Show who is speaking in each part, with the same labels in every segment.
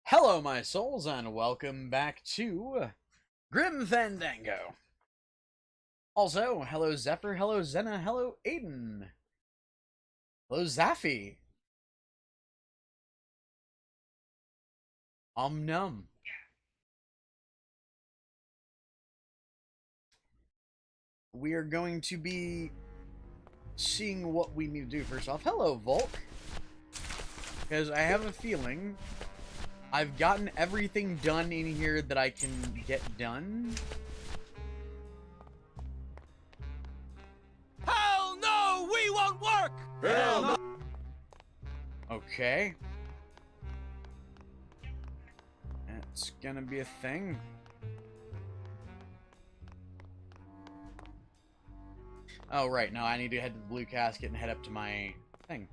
Speaker 1: Hello, my souls, and welcome back to Grim Fandango. Also, hello Zephyr, hello Zena, hello Aiden, hello Zaffy, Num. We are going to be seeing what we need to do first off. Hello, Volk, because I have a feeling I've gotten everything done in here that I can get done.
Speaker 2: Hell no! We won't work!
Speaker 3: Hell no!
Speaker 1: Okay. That's gonna be a thing. Oh, right. No, I need to head to the blue casket and head up to my thing.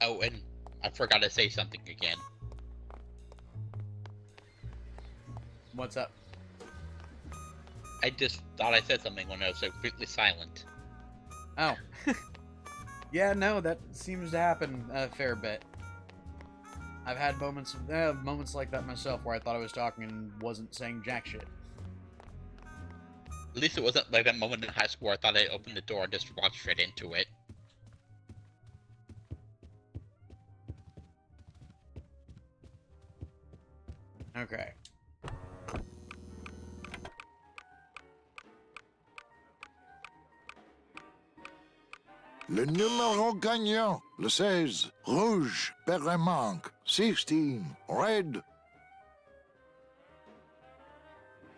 Speaker 3: Oh, and I forgot to say something again.
Speaker 1: What's up?
Speaker 3: I just thought I said something when I was so completely silent.
Speaker 1: Oh. Yeah, no, that seems to happen a fair bit. I've had moments like that myself where I thought I was talking and wasn't saying jack shit.
Speaker 3: At least it wasn't like that moment in high school where I thought I opened the door and just walked straight into it.
Speaker 1: Okay.
Speaker 4: Le numéro gagnant, le 16, rouge, perd un manque, 16, red.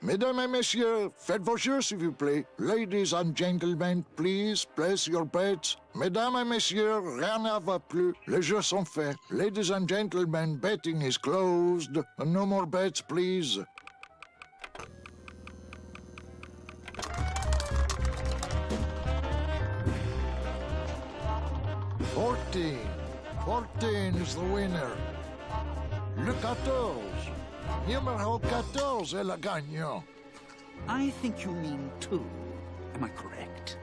Speaker 4: Mesdames et messieurs, faites vos jeux s'il vous plaît. Ladies and gentlemen, please place your bets. Mesdames et messieurs, rien ne va plus. Les jeux sont faits. Ladies and gentlemen, betting is closed. No more bets, please. Fourteen is the winner. Le 14. Numéro 14 est le gagnant.
Speaker 5: I think you mean 2. Am I correct?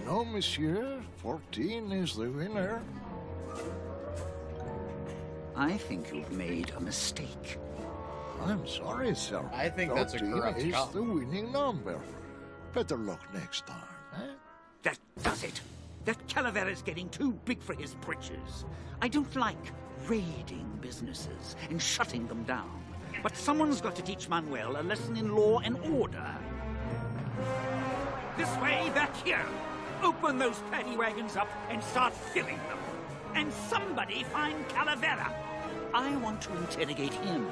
Speaker 4: No, monsieur. 14 is the winner.
Speaker 5: I think you've made a mistake.
Speaker 4: I'm sorry, sir.
Speaker 1: I think that's a
Speaker 4: 14
Speaker 1: correct
Speaker 4: is
Speaker 1: call.
Speaker 4: the winning number. Better luck next time, eh?
Speaker 5: That does it. That Calavera's getting too big for his britches. I don't like raiding businesses and shutting them down. But someone's got to teach Manuel a lesson in law and order. This way, back here. Open those paddy wagons up and start filling them. And somebody find Calavera. I want to interrogate him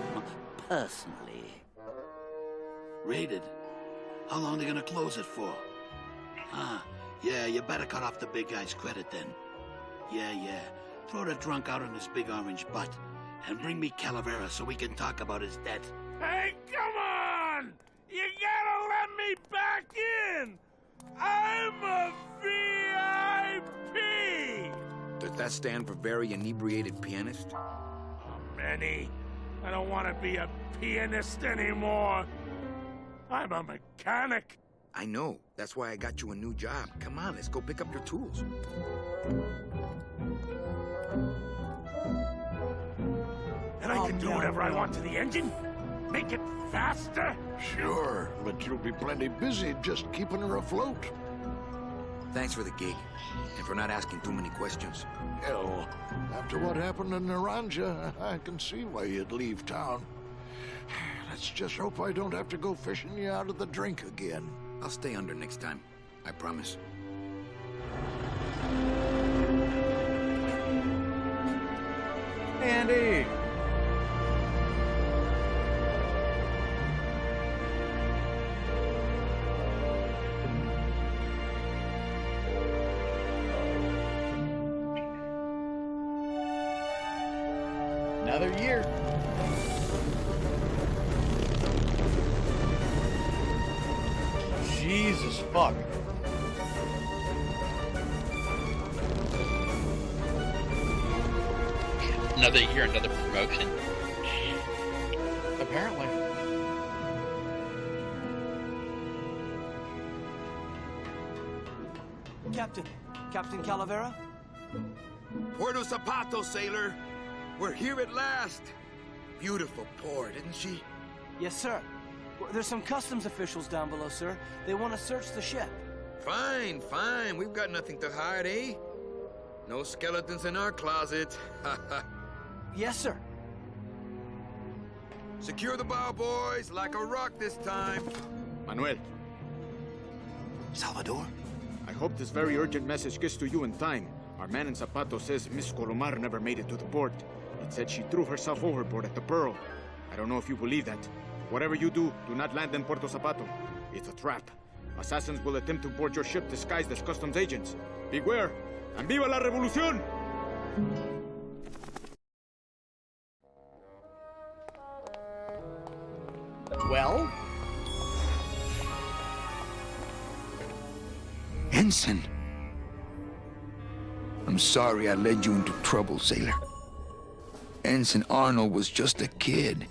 Speaker 5: personally.
Speaker 6: Raided? How long are they gonna close it for? Yeah, you better cut off the big guy's credit then. Yeah. Throw the drunk out on his big orange butt. And bring me Calavera so we can talk about his debt.
Speaker 2: Hey, come on! You gotta let me back in! I'm a VIP!
Speaker 7: Does that stand for very inebriated pianist?
Speaker 2: Oh, Manny, I don't want to be a pianist anymore. I'm a mechanic.
Speaker 7: I know. That's why I got you a new job. Come on, let's go pick up your tools.
Speaker 2: And I can do whatever I want to the engine? Make it faster?
Speaker 4: Sure, but you'll be plenty busy just keeping her afloat.
Speaker 7: Thanks for the gig, and for not asking too many questions.
Speaker 4: Hell, after what happened in Naranja, I can see why you'd leave town. Let's just hope I don't have to go fishing you out of the drink again.
Speaker 7: I'll stay under next time. I promise.
Speaker 1: Andy! Another year. Jesus fuck.
Speaker 3: Another year, another promotion.
Speaker 1: Apparently.
Speaker 8: Captain Calavera?
Speaker 7: Puerto Zapato, sailor. We're here at last. Beautiful port, isn't she?
Speaker 8: Yes, sir. Well, there's some customs officials down below, sir. They want to search the ship.
Speaker 7: Fine, fine. We've got nothing to hide, eh? No skeletons in our closet.
Speaker 8: Yes, sir.
Speaker 7: Secure the bow, boys, like a rock this time.
Speaker 9: Manuel,
Speaker 7: Salvador?
Speaker 9: I hope this very urgent message gets to you in time. Our man in Zapato says Miss Colomar never made it to the port. It said she threw herself overboard at the Pearl. I don't know if you believe that. Whatever you do, do not land in Puerto Zapato. It's a trap. Assassins will attempt to board your ship disguised as customs agents. Beware, and viva la revolución!
Speaker 1: Well?
Speaker 10: Ensign. I'm sorry I led you into trouble, sailor. Ensign Arnold was just a kid.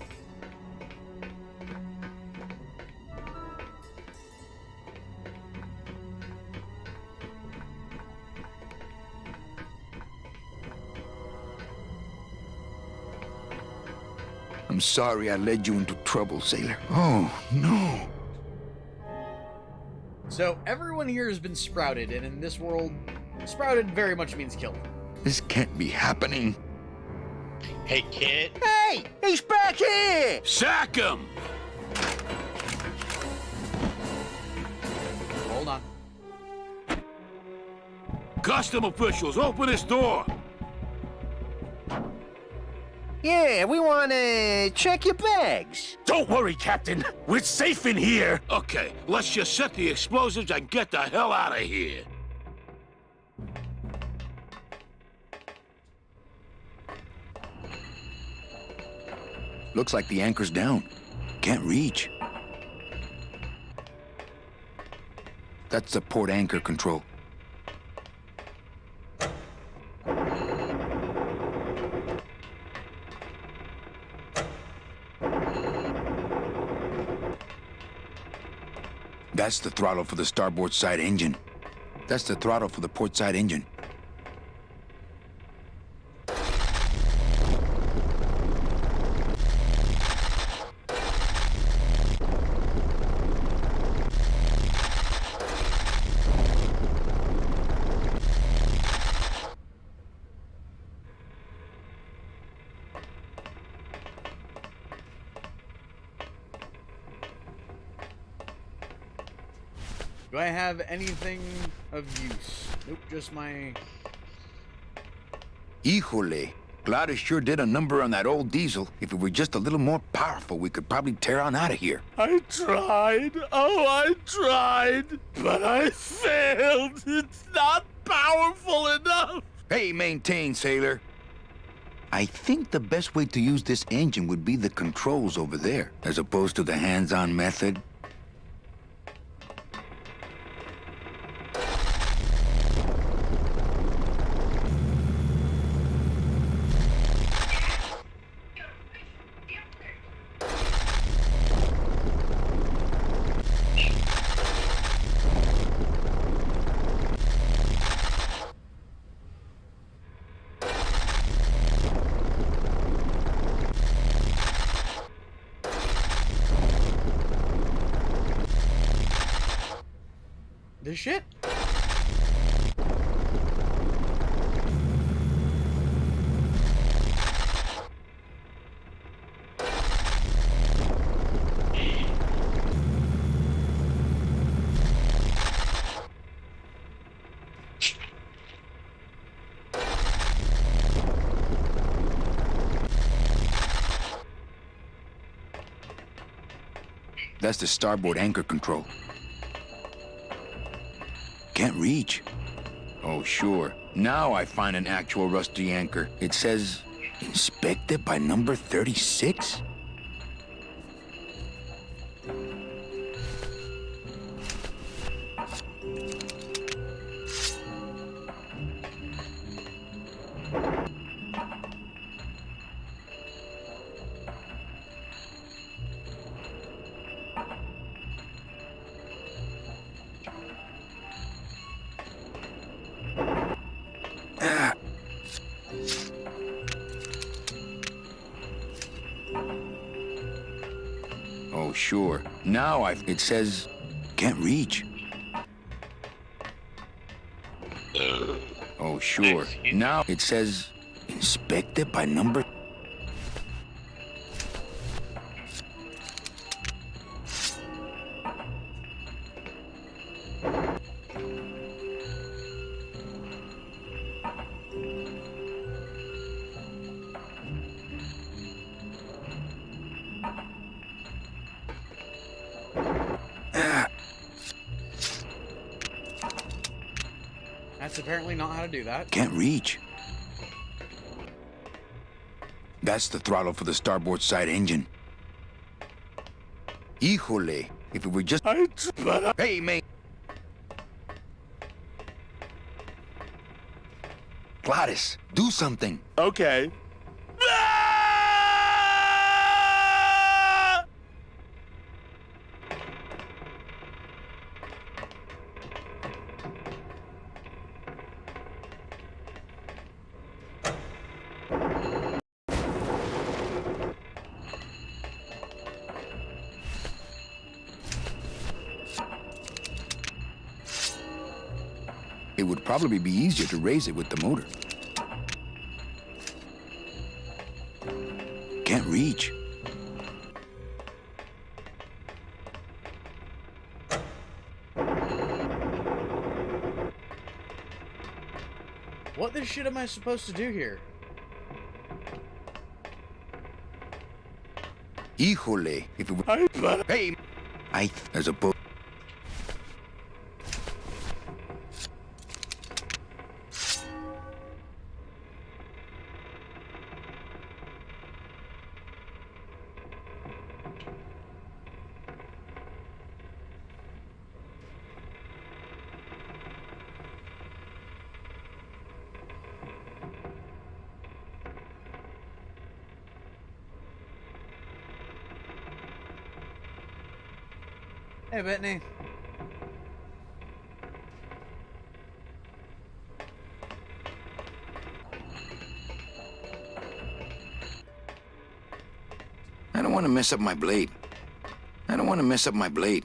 Speaker 10: I'm sorry I led you into trouble, sailor. Oh, no.
Speaker 1: So, everyone here has been sprouted, and in this world, sprouted very much means killed.
Speaker 10: This can't be happening.
Speaker 3: Hey, kid.
Speaker 10: Hey! He's back here!
Speaker 6: Sack him!
Speaker 1: Hold on.
Speaker 6: Custom officials, open this door!
Speaker 10: Yeah, we want to check your bags.
Speaker 6: Don't worry, Captain. We're safe in here. Okay, let's just set the explosives and get the hell out of here.
Speaker 10: Looks like the anchor's down. Can't reach. That's the port anchor control. That's the throttle for the starboard side engine. That's the throttle for the port side engine.
Speaker 1: Do I have anything of use? Nope, just my...
Speaker 10: Híjole. Gladys sure did a number on that old diesel. If it were just a little more powerful, we could probably tear on out of here.
Speaker 2: I tried. Oh, I tried. But I failed. It's not powerful enough.
Speaker 10: Hey, maintain, sailor. I think the best way to use this engine would be the controls over there, as opposed to the hands-on method.
Speaker 1: This shit?
Speaker 10: That's the starboard anchor control. Can't reach. Oh, sure. Now I find an actual rusty anchor. It says, inspected by number 36? Oh, sure. Now it says, can't reach. Oh, sure. Now it says, inspected by number...
Speaker 1: That's apparently not how to do that.
Speaker 10: Can't reach. That's the throttle for the starboard side engine. Híjole, if it were just... Hey, mate! Gladys, do something.
Speaker 2: Okay.
Speaker 10: It would probably be easier to raise it with the motor. Can't reach.
Speaker 1: What the shit am I supposed to do here?
Speaker 10: Híjole, if it were... Hey! There's a boat.
Speaker 1: Hey, Brittany.
Speaker 10: I don't want to mess up my blade. I don't want to mess up my blade.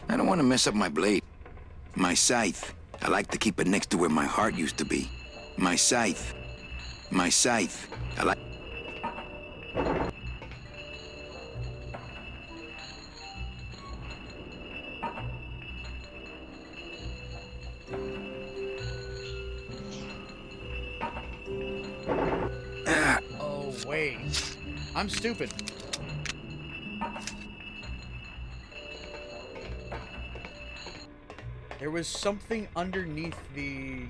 Speaker 10: I don't want to mess up my blade. My scythe. I like to keep it next to where my heart used to be. My scythe. My scythe. I like...
Speaker 1: Oh, wait. I'm stupid. There was something underneath the...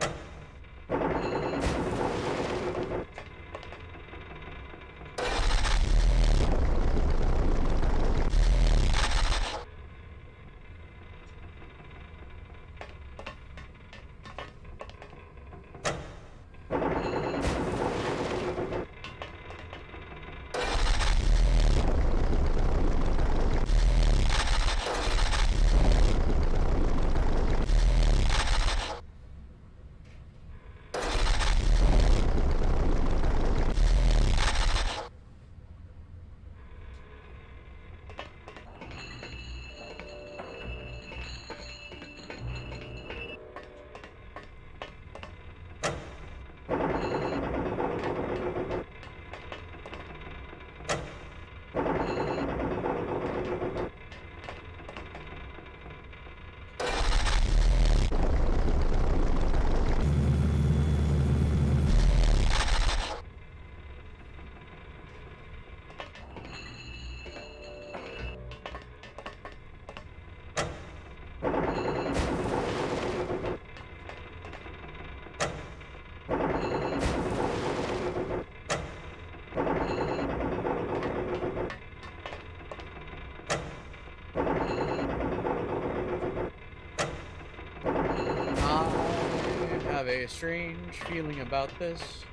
Speaker 1: I have a strange feeling about this.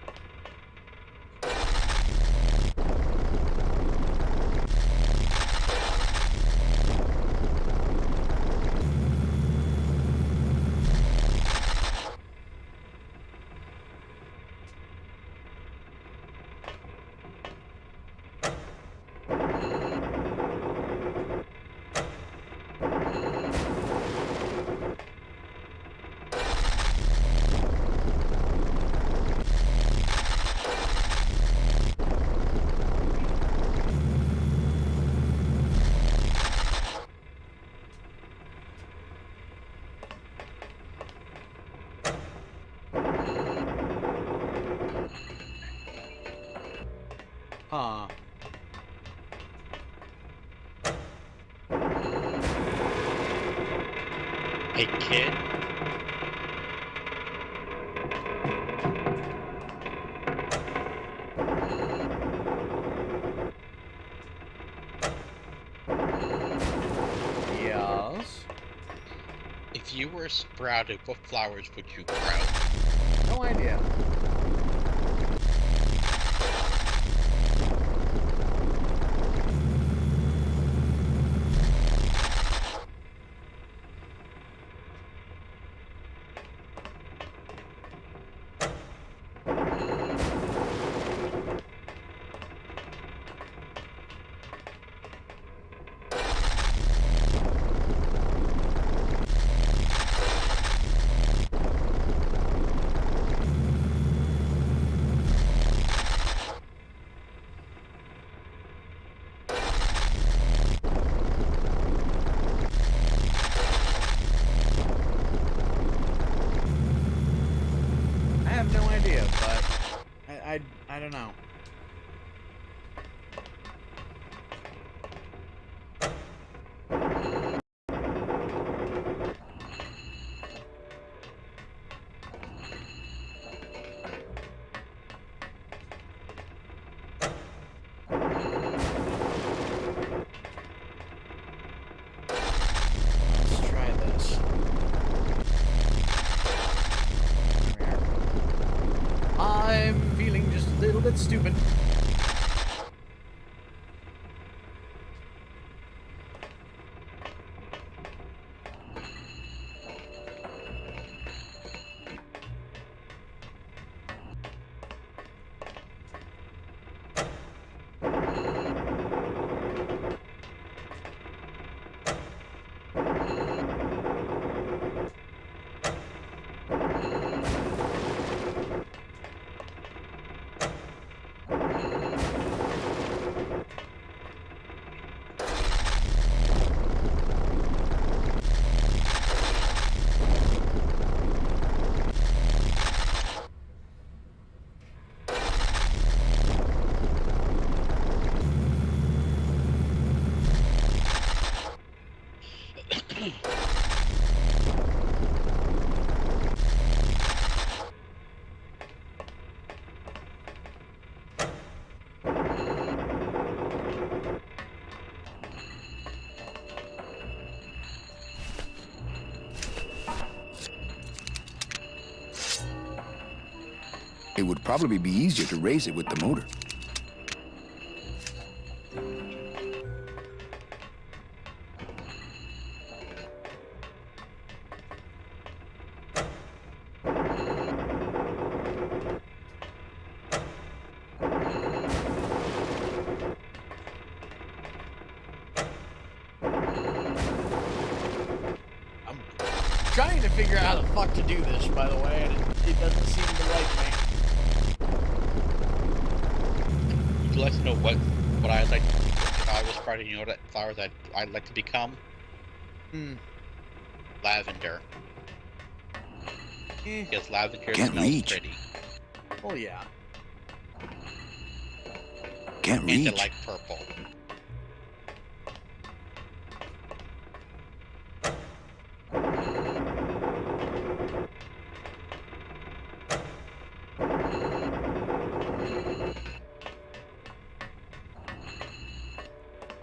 Speaker 3: Hey, kid.
Speaker 1: Yes.
Speaker 3: If you were sprouted, what flowers would you grow?
Speaker 1: No idea. I have no idea, but I don't know. Let's try this. There we are. I'm feeling just a little bit stupid.
Speaker 10: It would probably be easier to raise it with the motor.
Speaker 1: I'm trying to figure out how the fuck to do this, by the way, and it doesn't seem to like me.
Speaker 3: Would you like to know what I'd like if I was sprouted? You know what flowers I'd like to become? Lavender. Because lavender
Speaker 10: Can't
Speaker 3: smells
Speaker 10: reach.
Speaker 3: pretty.
Speaker 1: Oh yeah.
Speaker 10: Can't
Speaker 3: And I
Speaker 10: reach.
Speaker 3: like purple.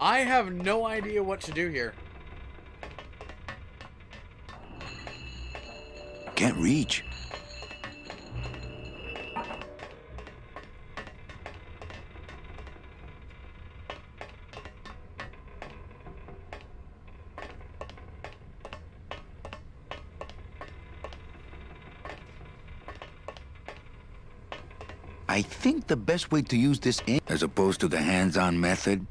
Speaker 1: I have no idea what to do here.
Speaker 10: Can't reach. I think the best way to use this ink, as opposed to the hands-on method,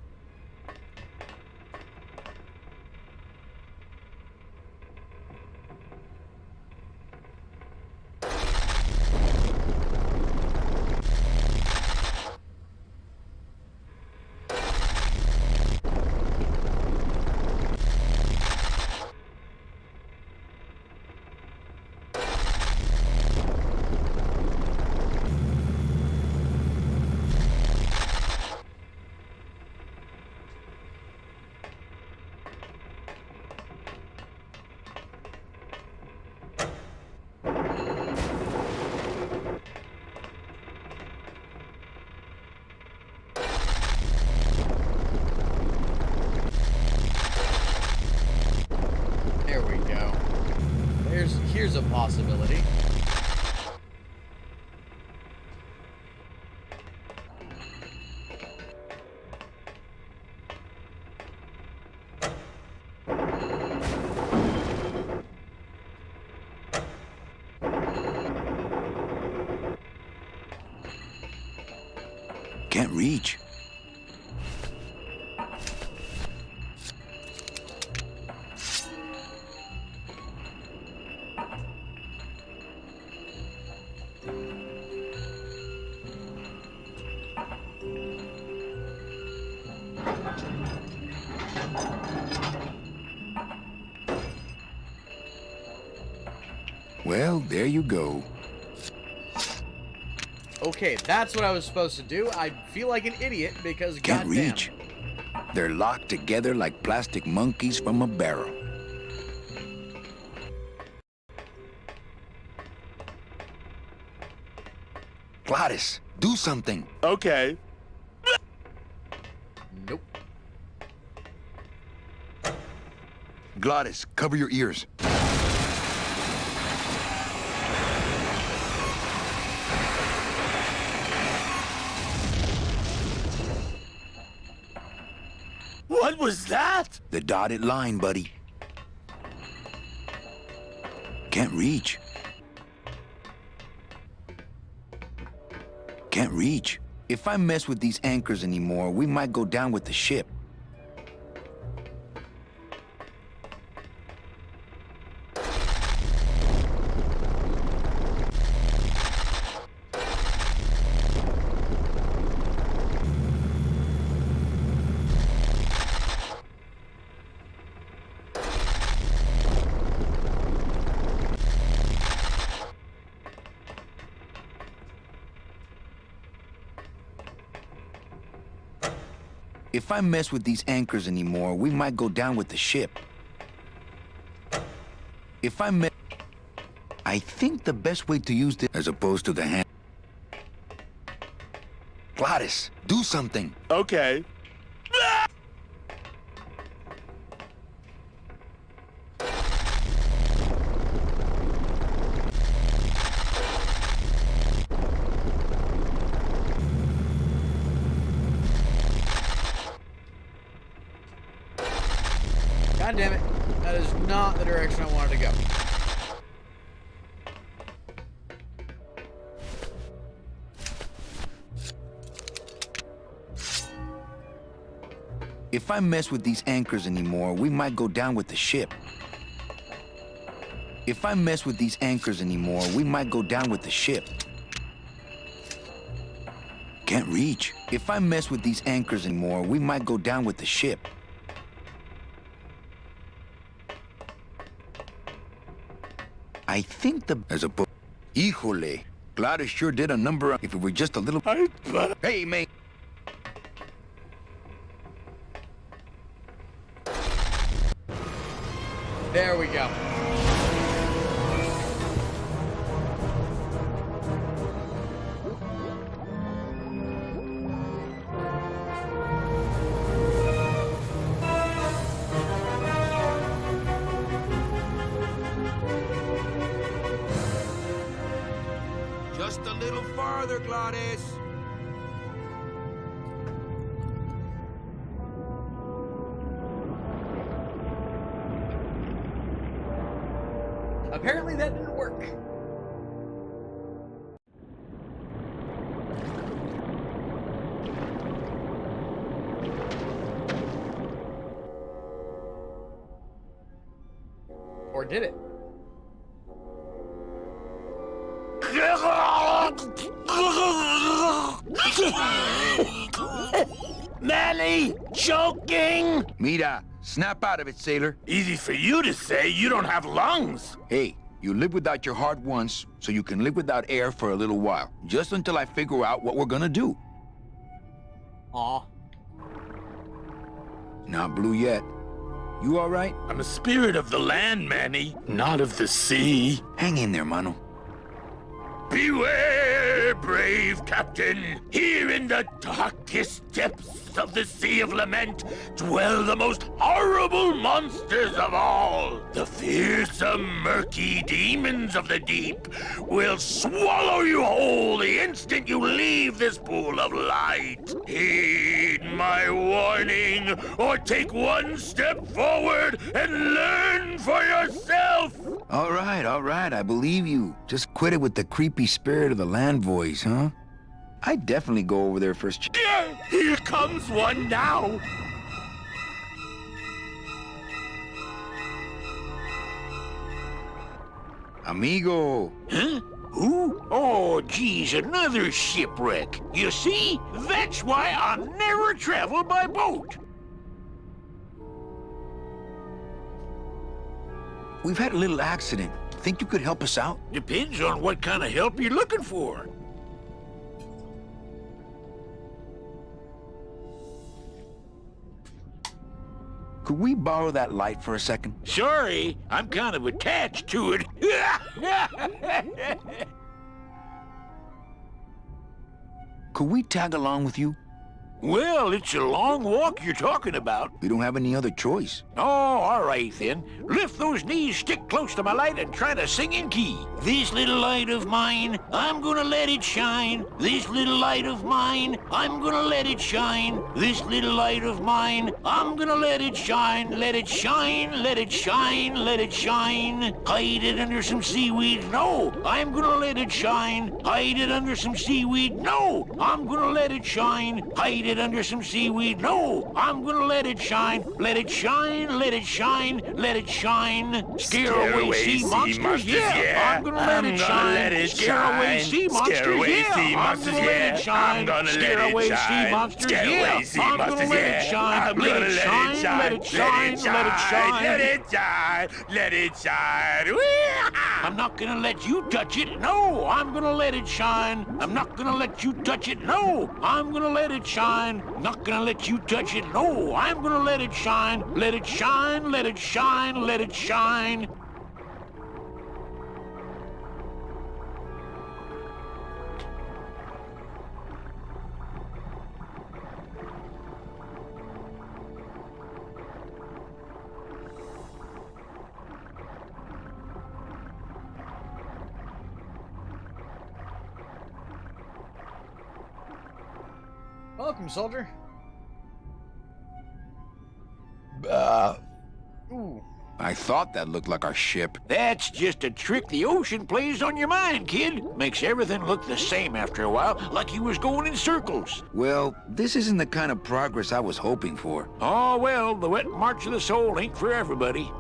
Speaker 1: is a possibility.
Speaker 10: Can't reach. Well, there you go.
Speaker 1: Okay, that's what I was supposed to do. I feel like an idiot because
Speaker 10: Can't
Speaker 1: goddamn.
Speaker 10: reach. They're locked together like plastic monkeys from a barrel. Gladys, do something.
Speaker 2: Okay.
Speaker 1: Nope.
Speaker 10: Gladys, cover your ears.
Speaker 2: What was that?
Speaker 10: The dotted line, buddy. Can't reach. Can't reach. If I mess with these anchors anymore, we might go down with the ship. If I mess with these anchors anymore, we might go down with the ship. If I mess... I think the best way to use this, as opposed to the hand... Gladys, do something.
Speaker 2: Okay.
Speaker 1: God damn it. That is not the direction I wanted to go.
Speaker 10: If I mess with these anchors anymore, we might go down with the ship. If I mess with these anchors anymore, we might go down with the ship. Can't reach. If I mess with these anchors anymore, we might go down with the ship. I think the... As a... Híjole. Gladys sure did a number if it were just a little... Hey, mate.
Speaker 1: There we go.
Speaker 7: Just a little farther, Gladys.
Speaker 1: Apparently that didn't work. Or did it?
Speaker 2: Manny! Choking!
Speaker 10: Mira, snap out of it, sailor.
Speaker 2: Easy for you to say, you don't have lungs.
Speaker 10: Hey, you live without your heart once, so you can live without air for a little while. Just until I figure out what we're gonna do.
Speaker 1: Aw.
Speaker 10: Not blue yet. You all right?
Speaker 2: I'm a spirit of the land, Manny, not of the sea.
Speaker 10: Hang in there, mano.
Speaker 2: Beware, brave captain! Here in the darkest depths of the Sea of Lament dwell the most horrible monsters of all. The fearsome, murky demons of the deep will swallow you whole the instant you leave this pool of light. Heed my warning, or take one step forward and learn for yourself!
Speaker 10: All right, I believe you. Just quit it with the creepy spirit of the land voice, huh? I'd definitely go over there first.
Speaker 2: Here comes one now!
Speaker 10: Amigo!
Speaker 6: Huh? Who? Oh, geez, another shipwreck. You see? That's why I'll never travel by boat.
Speaker 10: We've had a little accident. Think you could help us out?
Speaker 6: Depends on what kind of help you're looking for.
Speaker 10: Could we borrow that light for a second?
Speaker 6: Sorry, I'm kind of attached to it.
Speaker 10: Could we tag along with you?
Speaker 6: Well, it's a long walk you're talking about.
Speaker 10: We don't have any other choice.
Speaker 6: Oh, all right then. Lift those knees, stick close to my light, and try to sing in key. This little light of mine, I'm gonna let it shine. This little light of mine, I'm gonna let it shine. This little light of mine, I'm gonna let it shine. Let it shine, let it shine, let it shine. Hide it under some seaweed. No, I'm gonna let it shine. Hide it under some seaweed. No, I'm gonna let it shine. Hide it under some seaweed. No, I'm gonna let it shine. Let it shine, let it shine, let it shine. Scare away sea monsters, yeah. I'm gonna let it shine. Scare away sea monsters, yeah. I'm gonna let it shine. Scare away sea monsters, yeah. I'm gonna let it shine. Let it shine, let it shine, let it shine.
Speaker 2: Let it shine, let it shine.
Speaker 6: I'm not gonna let you touch it. No, I'm gonna let it shine. I'm not gonna let you touch it. No, I'm gonna let it shine. Not gonna let you touch it. No, I'm gonna let it shine. Let it shine, let it shine, let it shine.
Speaker 1: Welcome, soldier. Ooh.
Speaker 10: I thought that looked like our ship.
Speaker 6: That's just a trick the ocean plays on your mind, kid. Makes everything look the same after a while, like you was going in circles.
Speaker 10: Well, this isn't the kind of progress I was hoping for.
Speaker 6: Oh, well, the wet march of the soul ain't for everybody.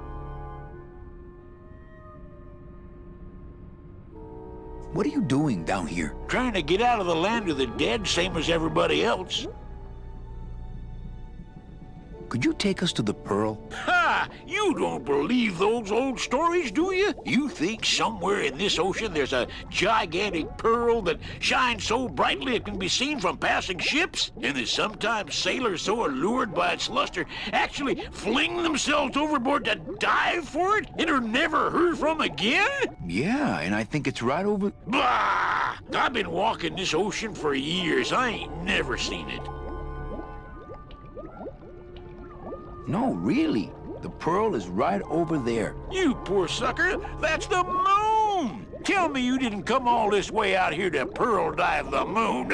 Speaker 10: What are you doing down here?
Speaker 6: Trying to get out of the land of the dead, same as everybody else.
Speaker 10: Could you take us to the Pearl?
Speaker 6: Ha! You don't believe those old stories, do you? You think somewhere in this ocean there's a gigantic pearl that shines so brightly it can be seen from passing ships? And that sometimes sailors so allured by its luster actually fling themselves overboard to dive for it and are never heard from again?
Speaker 10: Yeah, and I think it's right over...
Speaker 6: Bah! I've been walking this ocean for years. I ain't never seen it.
Speaker 10: No, really. The Pearl is right over there.
Speaker 6: You poor sucker, that's the moon! Tell me you didn't come all this way out here to pearl dive the moon.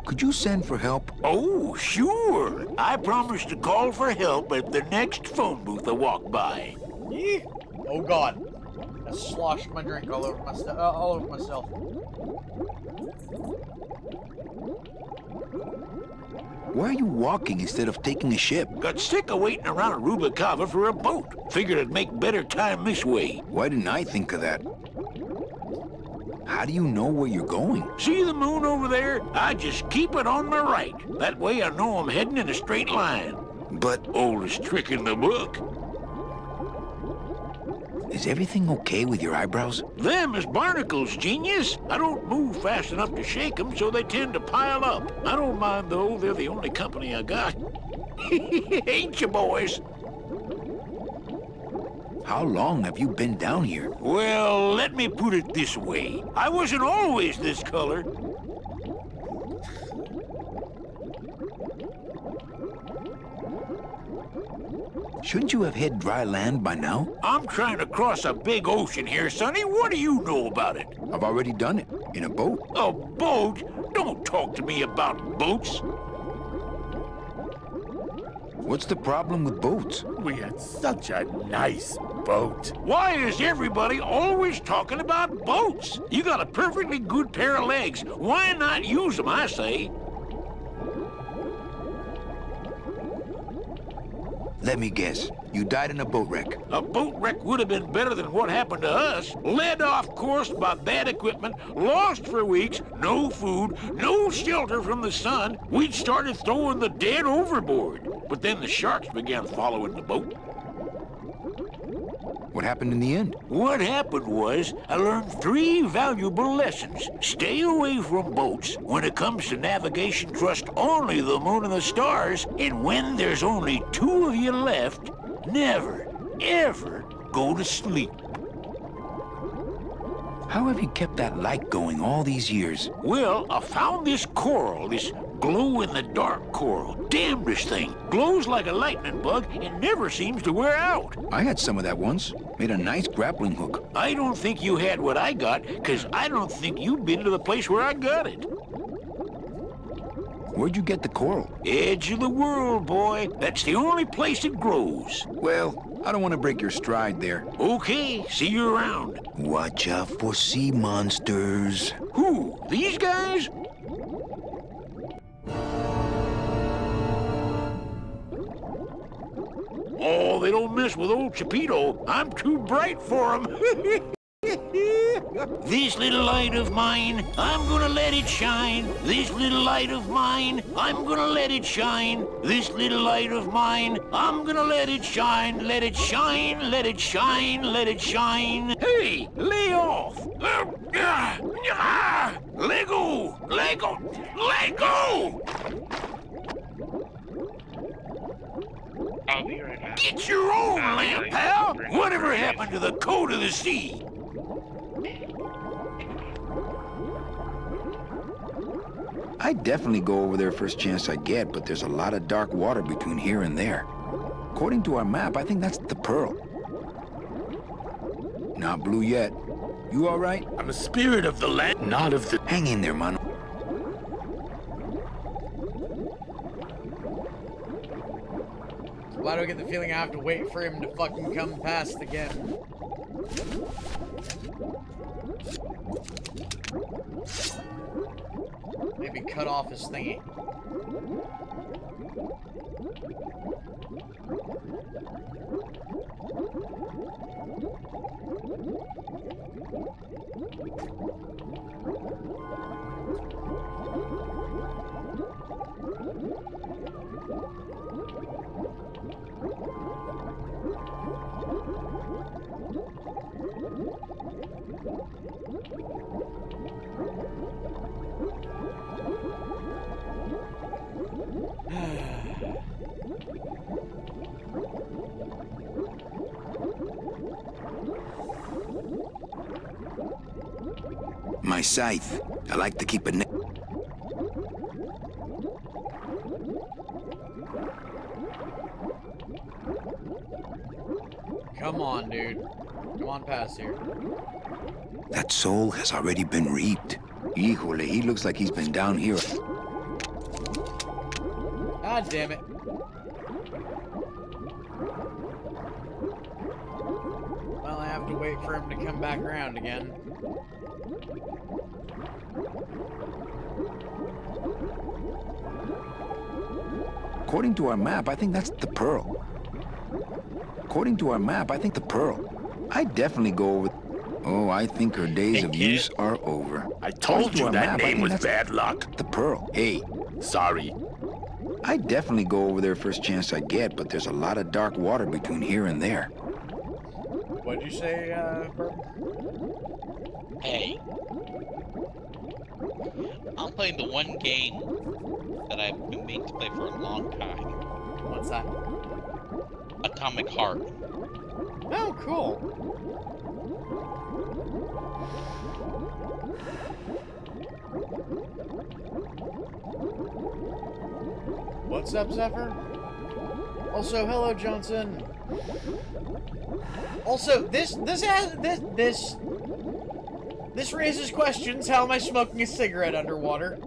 Speaker 10: Could you send for help?
Speaker 6: Oh, sure. I promise to call for help at the next phone booth I walk by.
Speaker 1: Yee. Oh God. I sloshed my drink all over myself.
Speaker 10: Why are you walking instead of taking a ship?
Speaker 6: Got sick of waiting around Rubicava for a boat. Figured I'd make better time this way.
Speaker 10: Why didn't I think of that? How do you know where you're going?
Speaker 6: See the moon over there? I just keep it on my right. That way I know I'm heading in a straight line.
Speaker 10: But...
Speaker 6: Oldest trick in the book.
Speaker 10: Is everything okay with your eyebrows?
Speaker 6: Them is barnacles, genius. I don't move fast enough to shake them, so they tend to pile up. I don't mind, though. They're the only company I got. Ain't you, boys?
Speaker 10: How long have you been down here?
Speaker 2: Well, let me put it this way. I wasn't always this color.
Speaker 10: Shouldn't you have hit dry land by now?
Speaker 2: I'm trying to cross a big ocean here, Sonny. What do you know about it?
Speaker 10: I've already done it. In a boat.
Speaker 2: A boat? Don't talk to me about boats.
Speaker 10: What's the problem with boats?
Speaker 2: We had such a nice boat. Why is everybody always talking about boats? You got a perfectly good pair of legs. Why not use them, I say?
Speaker 10: Let me guess. You died in a boat wreck.
Speaker 2: A boat wreck would have been better than what happened to us. Led off course by bad equipment, lost for weeks, no food, no shelter from the sun. We'd started throwing the dead overboard. But then the sharks began following the boat.
Speaker 10: What happened in the end?
Speaker 2: What happened was, I learned 3 valuable lessons. Stay away from boats. When it comes to navigation, trust only the moon and the stars. And when there's only 2 of you left, never, ever go to sleep.
Speaker 10: How have you kept that light going all these years?
Speaker 2: Well, I found this coral, this glow-in-the-dark coral. Damnedest thing. Glows like a lightning bug and never seems to wear out.
Speaker 10: I had some of that once. Made a nice grappling hook.
Speaker 2: I don't think you had what I got, because I don't think you've been to the place where I got it.
Speaker 10: Where'd you get the coral?
Speaker 2: Edge of the world, boy. That's the only place it grows.
Speaker 10: Well, I don't want to break your stride there.
Speaker 2: Okay, see you around.
Speaker 10: Watch out for sea monsters.
Speaker 2: Who? These guys? Oh, they don't mess with old Chipito. I'm too bright for them. This little light of mine, I'm gonna let it shine. This little light of mine, I'm gonna let it shine. This little light of mine, I'm gonna let it shine. Let it shine, let it shine, let it shine. Hey, lay off. Let go, let go, let go.
Speaker 3: I'll be right back.
Speaker 2: Get your own lamp, pal. Whatever happened to the code of the sea?
Speaker 10: I'd definitely go over there first chance I get, but there's a lot of dark water between here and there. According to our map, I think that's the Pearl. Not blue yet. You all right?
Speaker 2: I'm a spirit of the land, not of the...
Speaker 10: Hang in there, mano.
Speaker 1: Why do I get the feeling I have to wait for him to fucking come past again? Maybe cut off his thingy.
Speaker 10: My scythe. I like to keep it...
Speaker 1: Come on, dude. Come on past here.
Speaker 10: That soul has already been reaped. Híjole, he looks like he's been down here.
Speaker 1: God damn it. Well, I have to wait for him to come back around again.
Speaker 10: According to our map, I think that's the Pearl. According to our map, I think the Pearl. I'd definitely go over... Oh, I think her days of use are over.
Speaker 2: I told you that name was bad luck.
Speaker 10: The Pearl. Hey.
Speaker 2: Sorry.
Speaker 10: I'd definitely go over there first chance I get, but there's a lot of dark water between here and there.
Speaker 1: What'd you say, Bert?
Speaker 3: Hey. I'm playing the one game that I've been meaning to play for a long time.
Speaker 1: What's that?
Speaker 3: atomic heart.
Speaker 1: Oh, cool. What's up, Zephyr? Also, hello, Johnson. Also, this raises questions. How am I smoking a cigarette underwater?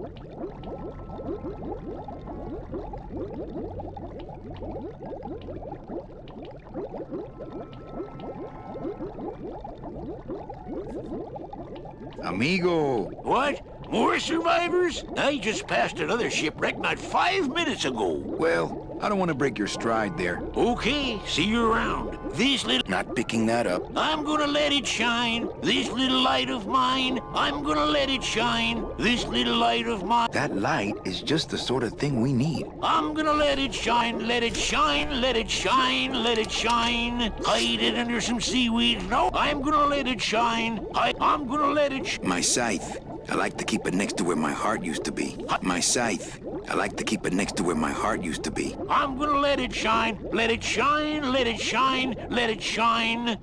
Speaker 10: Amigo!
Speaker 2: What? More survivors? I just passed another shipwreck not 5 minutes ago.
Speaker 10: Well, I don't want to break your stride there.
Speaker 2: Okay, see you around. This little...
Speaker 10: Not picking that up.
Speaker 2: I'm gonna let it shine. This little light of mine. I'm gonna let it shine. This little light of mine.
Speaker 10: That light is just the sort of thing we need.
Speaker 2: I'm gonna let it shine. Let it shine. Let it shine. Let it shine. Hide it under some seaweed. No, I'm gonna let it shine. I'm gonna let it
Speaker 10: My scythe. I like to keep it next to where my heart used to be. My scythe. I like to keep it next to where my heart used to be.
Speaker 2: I'm gonna let it shine. Let it shine. Let it shine. Let it shine.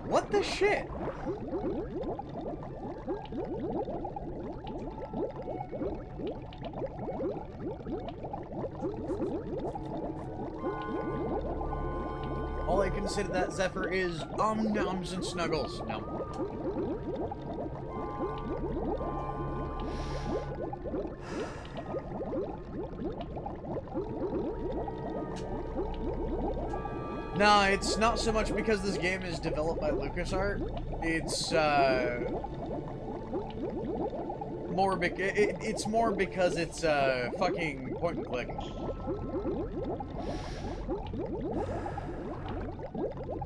Speaker 1: What the shit? All I can say to that, Zephyr, is noms and snuggles. No. Nah, it's not so much because this game is developed by LucasArts. It's it's more because it's fucking point and click.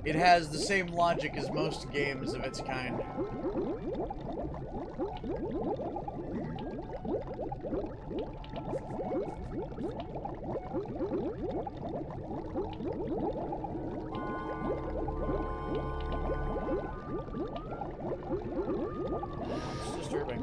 Speaker 1: It has the same logic as most games of its kind. It's disturbing.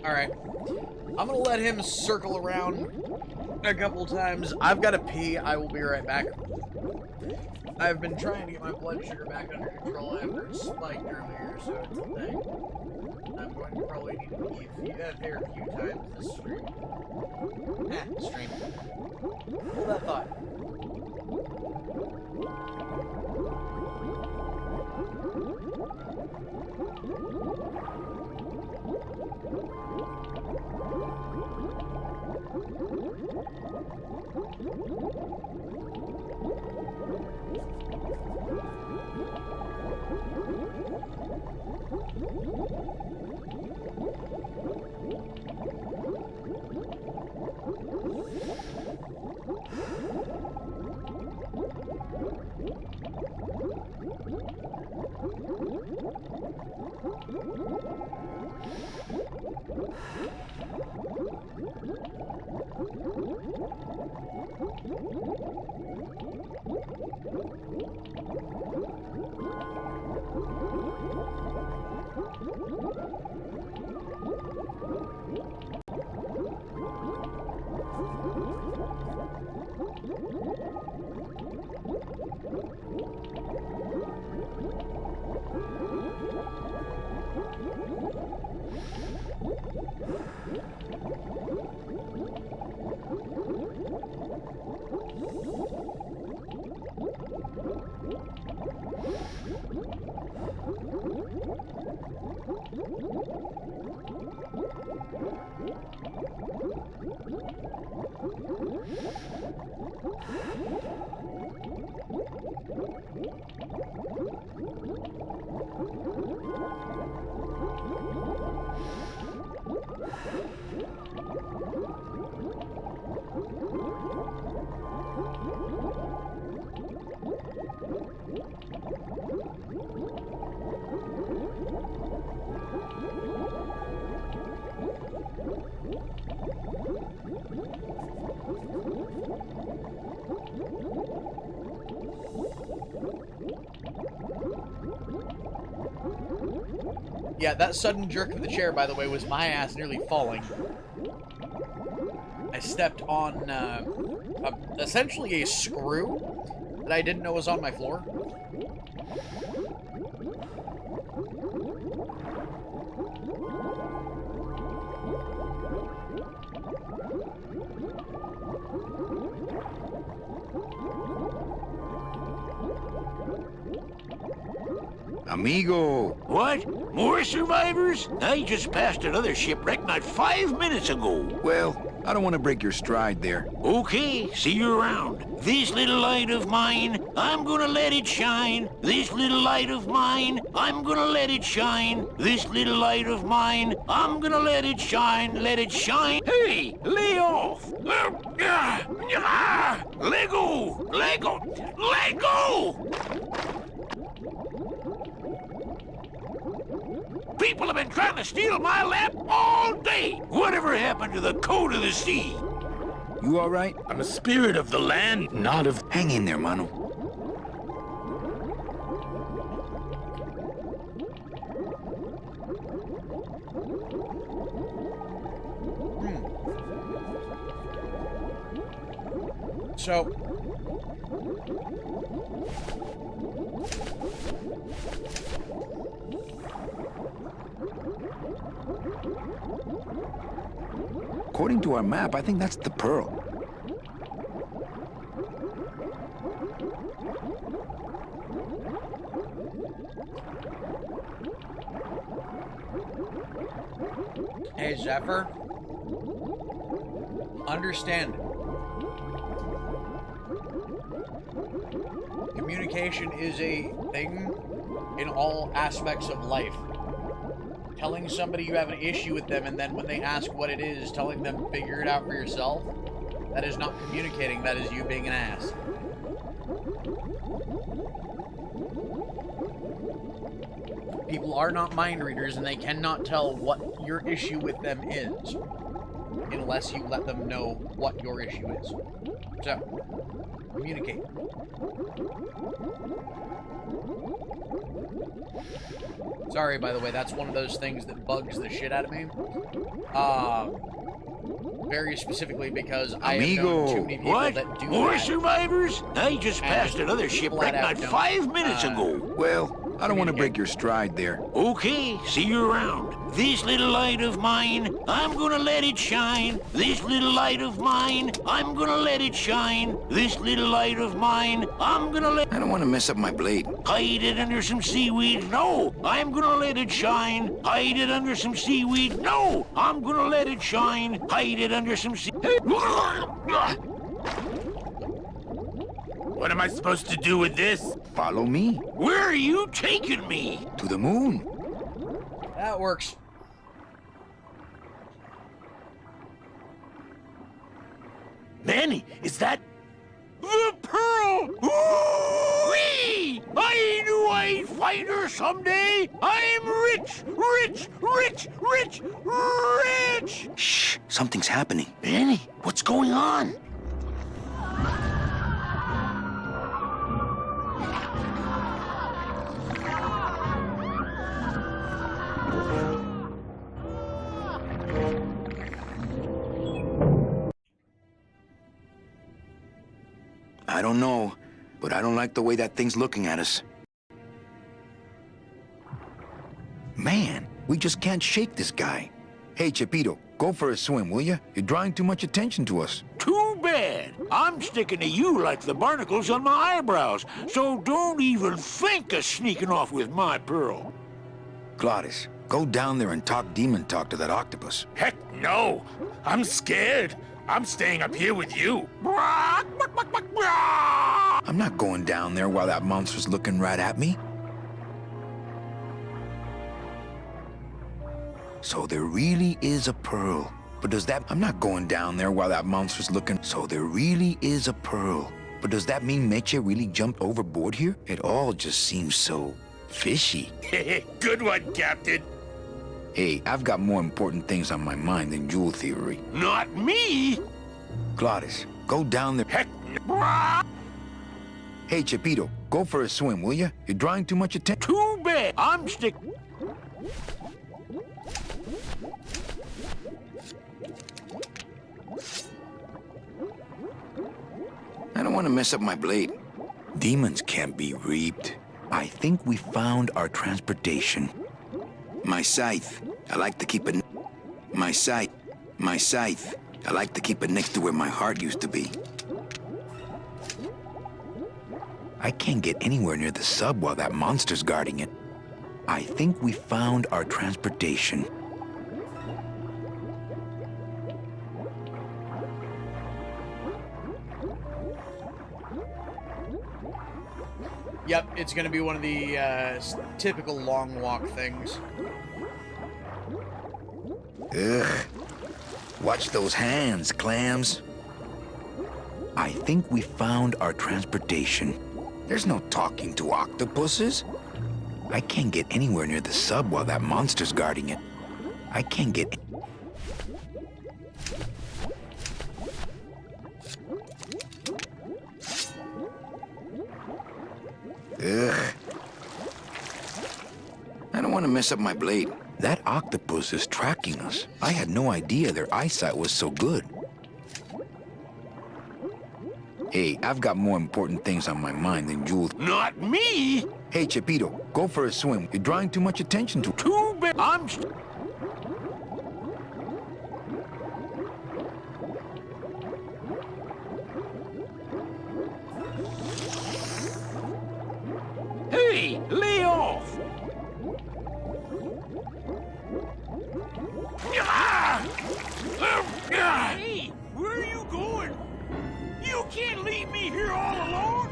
Speaker 1: Alright. I'm gonna let him circle around a couple times. I've got to pee. I will be right back. I've been trying to get my blood sugar back under control after it spiked earlier, so it's a thing. I'm going to probably need to pee a fair few times this stream. Stream. Hold that thought. Yeah, that sudden jerk of the chair, by the way, was my ass nearly falling. I stepped on, essentially a screw that I didn't know was on my floor.
Speaker 10: Amigo!
Speaker 2: What? More survivors? I just passed another shipwreck not 5 minutes ago.
Speaker 10: Well, I don't want to break your stride there.
Speaker 2: Okay, see you around. This little light of mine, I'm gonna let it shine. This little light of mine, I'm gonna let it shine. This little light of mine, I'm gonna let it shine. Let it shine. Hey, lay off. Let go. Let go. Let go. People have been trying to steal my lamp all day. Whatever happened to the code of the sea?
Speaker 10: You all right?
Speaker 2: I'm a spirit of the land, not of...
Speaker 10: Hang in there, mano.
Speaker 1: So...
Speaker 10: According to our map, I think that's the pearl.
Speaker 1: Hey, Zephyr. Understand. Communication is a thing in all aspects of life. Telling somebody you have an issue with them, and then when they ask what it is, telling them figure it out for yourself, that is not communicating, that is you being an ass. People are not mind readers, and they cannot tell what your issue with them is unless you let them know what your issue is. So, communicate. Sorry, by the way, that's one of those things that bugs the shit out of me. Very specifically because I have known too many people that do
Speaker 2: More
Speaker 1: that.
Speaker 2: survivors? I just passed another shipwreck not 5 minutes ago.
Speaker 10: Well, I don't want to break your stride there.
Speaker 2: Okay, see you around. This little light of mine, I'm gonna let it shine. This little light of mine, I'm gonna let it shine. This little light of mine, I'm gonna let...
Speaker 10: I don't want to mess up my blade.
Speaker 2: Hide it under some seaweed. No, I'm gonna let it shine. Hide it under some seaweed. No, I'm gonna let it shine. Hide it under some seaweed. What am I supposed to do with this?
Speaker 10: Follow me.
Speaker 2: Where are you taking me?
Speaker 10: To the moon.
Speaker 1: That works.
Speaker 2: Manny, is that... the pearl! Ooh-wee! I knew I'd find her someday! I'm rich! Rich! Rich! Rich! Rich!
Speaker 10: Shh, something's happening.
Speaker 2: Manny, what's going on?
Speaker 10: I don't know, but I don't like the way that thing's looking at us. Man, we just can't shake this guy. Hey, Chapito, go for a swim, will you? You're drawing too much attention to us.
Speaker 2: Too bad. I'm sticking to you like the barnacles on my eyebrows, so don't even think of sneaking off with my pearl.
Speaker 10: Glottis, go down there and talk demon talk to that octopus.
Speaker 2: Heck no! I'm scared. I'm staying up here with you.
Speaker 10: I'm not going down there while that monster's looking right at me. So there really is a pearl. But does that... I'm not going down there while that monster's looking... So there really is a pearl. But does that mean Meche really jumped overboard here? It all just seems so... fishy.
Speaker 2: Good one, Captain.
Speaker 10: Hey, I've got more important things on my mind than jewel theory.
Speaker 2: Not me!
Speaker 10: Glottis, go down there...
Speaker 2: Heck...
Speaker 10: Hey, Chapito, go for a swim, will you? You're drawing too much attention.
Speaker 2: Too bad. I'm stick.
Speaker 10: I don't want to mess up my blade. Demons can't be reaped. I think we found our transportation. My scythe. I like to keep it... My scythe. I like to keep it next to where my heart used to be. I can't get anywhere near the sub while that monster's guarding it. I think we found our transportation.
Speaker 1: Yep, it's gonna be one of the typical long walk things.
Speaker 10: Ugh. Watch those hands, clams. I think we found our transportation. There's no talking to octopuses. I can't get anywhere near the sub while that monster's guarding it. I can't get... Ugh. I don't want to mess up my blade. That octopus is tracking us. I had no idea their eyesight was so good. Hey, I've got more important things on my mind than jewels.
Speaker 2: Not me.
Speaker 10: Hey, Chipito, go for a swim. You're drawing too much attention to...
Speaker 2: Too bad. I'm... Hey, lay off. Hey, where are you going? You can't leave me here all alone!